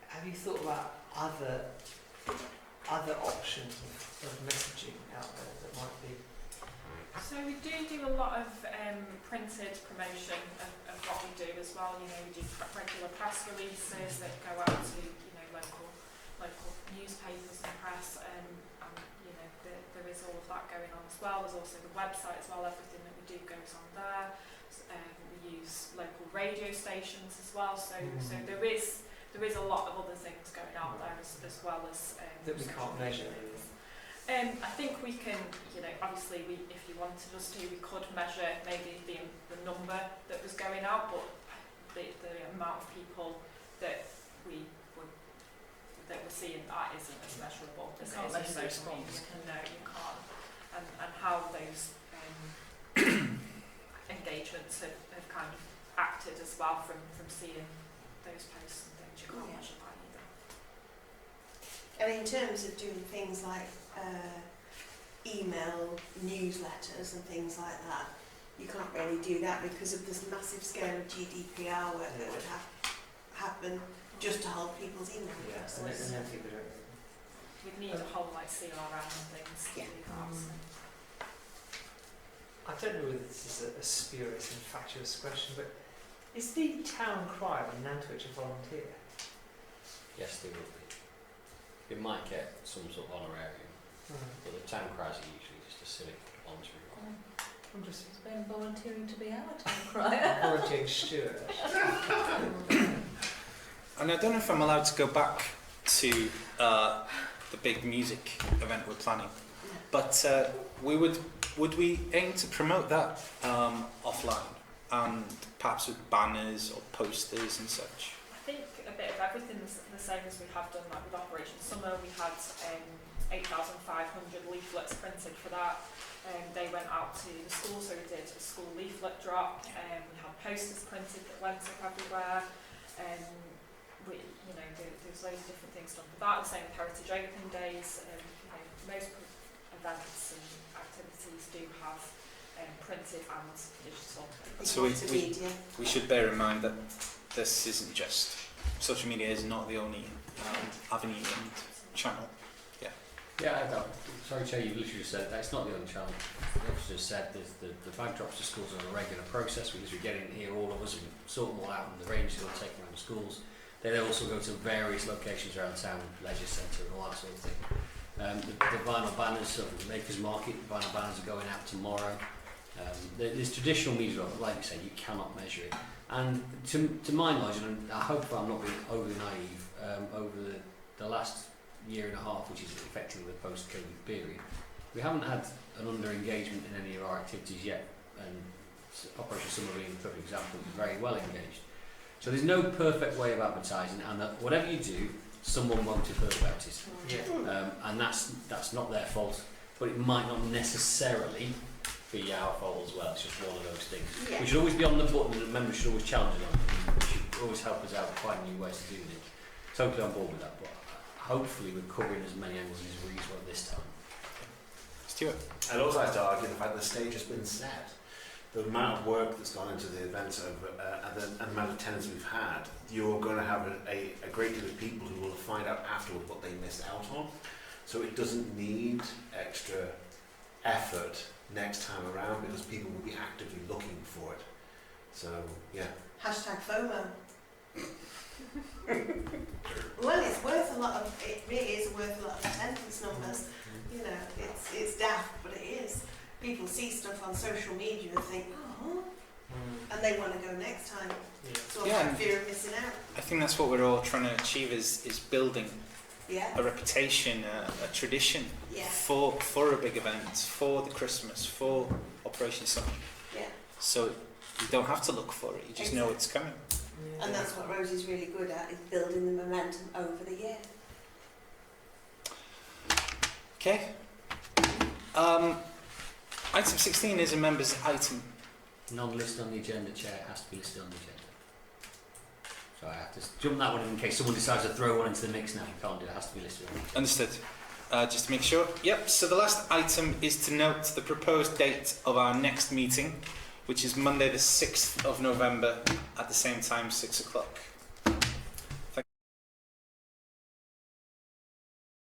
have you thought about other options of messaging out there that might be? So we do a lot of printed promotion of what we do as well. You know, we do regular press releases that go out to, you know, local newspapers and press, and you know, there is all of that going on as well. There's also the website as well. Everything that we do goes on there. We use local radio stations as well. So there is a lot of other things going out there as well as that we can't measure. I think we can, you know, obviously if you wanted us to, we could measure maybe the number that was going out, but the amount of people that we're seeing, that isn't as measurable as it is in social media. No, you can't. And how those engagements have kind of acted as well from seeing those posts and things, you can't measure that either. And in terms of doing things like email newsletters and things like that, you can't really do that because of this massive scale of GDPR work that would happen just to hold people's email addresses. And then people don't. We'd need a whole like CRM and things to do that. So. I don't know whether this is a spurious and fatuous question, but is the town crier in Nantwich a volunteer? Yes, they will be. It might get some sort of honorarium, but the town criers are usually just a civic voluntary role. I'm just He's been volunteering to be our town crier. volunteering steward. And I don't know if I'm allowed to go back to the big music event we're planning, but would we aim to promote that offline and perhaps with banners or posters and such? I think a bit of everything the same as we have done, like with Operation Summer. We had 8,500 leaflets printed for that. They went out to the school, so we did a school leaflet drop. We had posters printed that went up everywhere. There's loads of different things done for that. The same with Heritage Open Days. Most events and activities do have printed and digital. So we should bear in mind that this isn't just, social media is not the only avenue and channel. Yeah, sorry Chair, you literally just said that. It's not the only channel. The officer just said there's the bag drops to schools are a regular process because we get in here, all of us, and sort them all out in the range they'll take around the schools. They also go to various locations around town, leisure centre and all that sort of thing. The vinyl banners, so the Makers Market, vinyl banners are going out tomorrow. There's traditional media, but like you say, you cannot measure it. And to my knowledge, and I hope I'm not being overly naive, over the last year and a half, which is effectively the post-COVID period, we haven't had an under-engagement in any of our activities yet, and Operation Summer being a perfect example, is very well engaged. So there's no perfect way of advertising, and that whatever you do, someone won't have heard about it. Yeah. And that's not their fault, but it might not necessarily be our fault as well. It's just one of those things. Yeah. We should always be on the button, and members should always challenge it on. We should always help us out and find new ways to do it. Totally on board with that, but hopefully we're covering as many angles as we will this time. Stuart? I'd also like to argue the fact that the stage has been set. The amount of work that's gone into the events over, and the amount of attendance we've had, you're going to have a great deal of people who will find out afterward what they missed out on. So it doesn't need extra effort next time around because people will be actively looking for it. So, yeah. Hashtag FOMO. Well, it's worth a lot of, it really is worth a lot of attendance numbers. You know, it's daft, but it is. People see stuff on social media and think, oh, and they want to go next time. Yeah. So Yeah, I fear of missing out. I think that's what we're all trying to achieve is building Yeah. a reputation, a tradition Yeah. for a big event, for the Christmas, for Operation Summer. Yeah. So you don't have to look for it, you just know it's coming. And that's what Rosie's really good at, is building the momentum over the year. Okay. Item 16 is a member's item. Non-listed on the agenda, Chair, it has to be listed on the agenda. So I have to jump that one in case someone decides to throw one into the mix now. You can't do it, it has to be listed. Understood. Just to make sure. Yep, so the last item is to note the proposed date of our next meeting, which is Monday the 6th of November at the same time, 6 o'clock.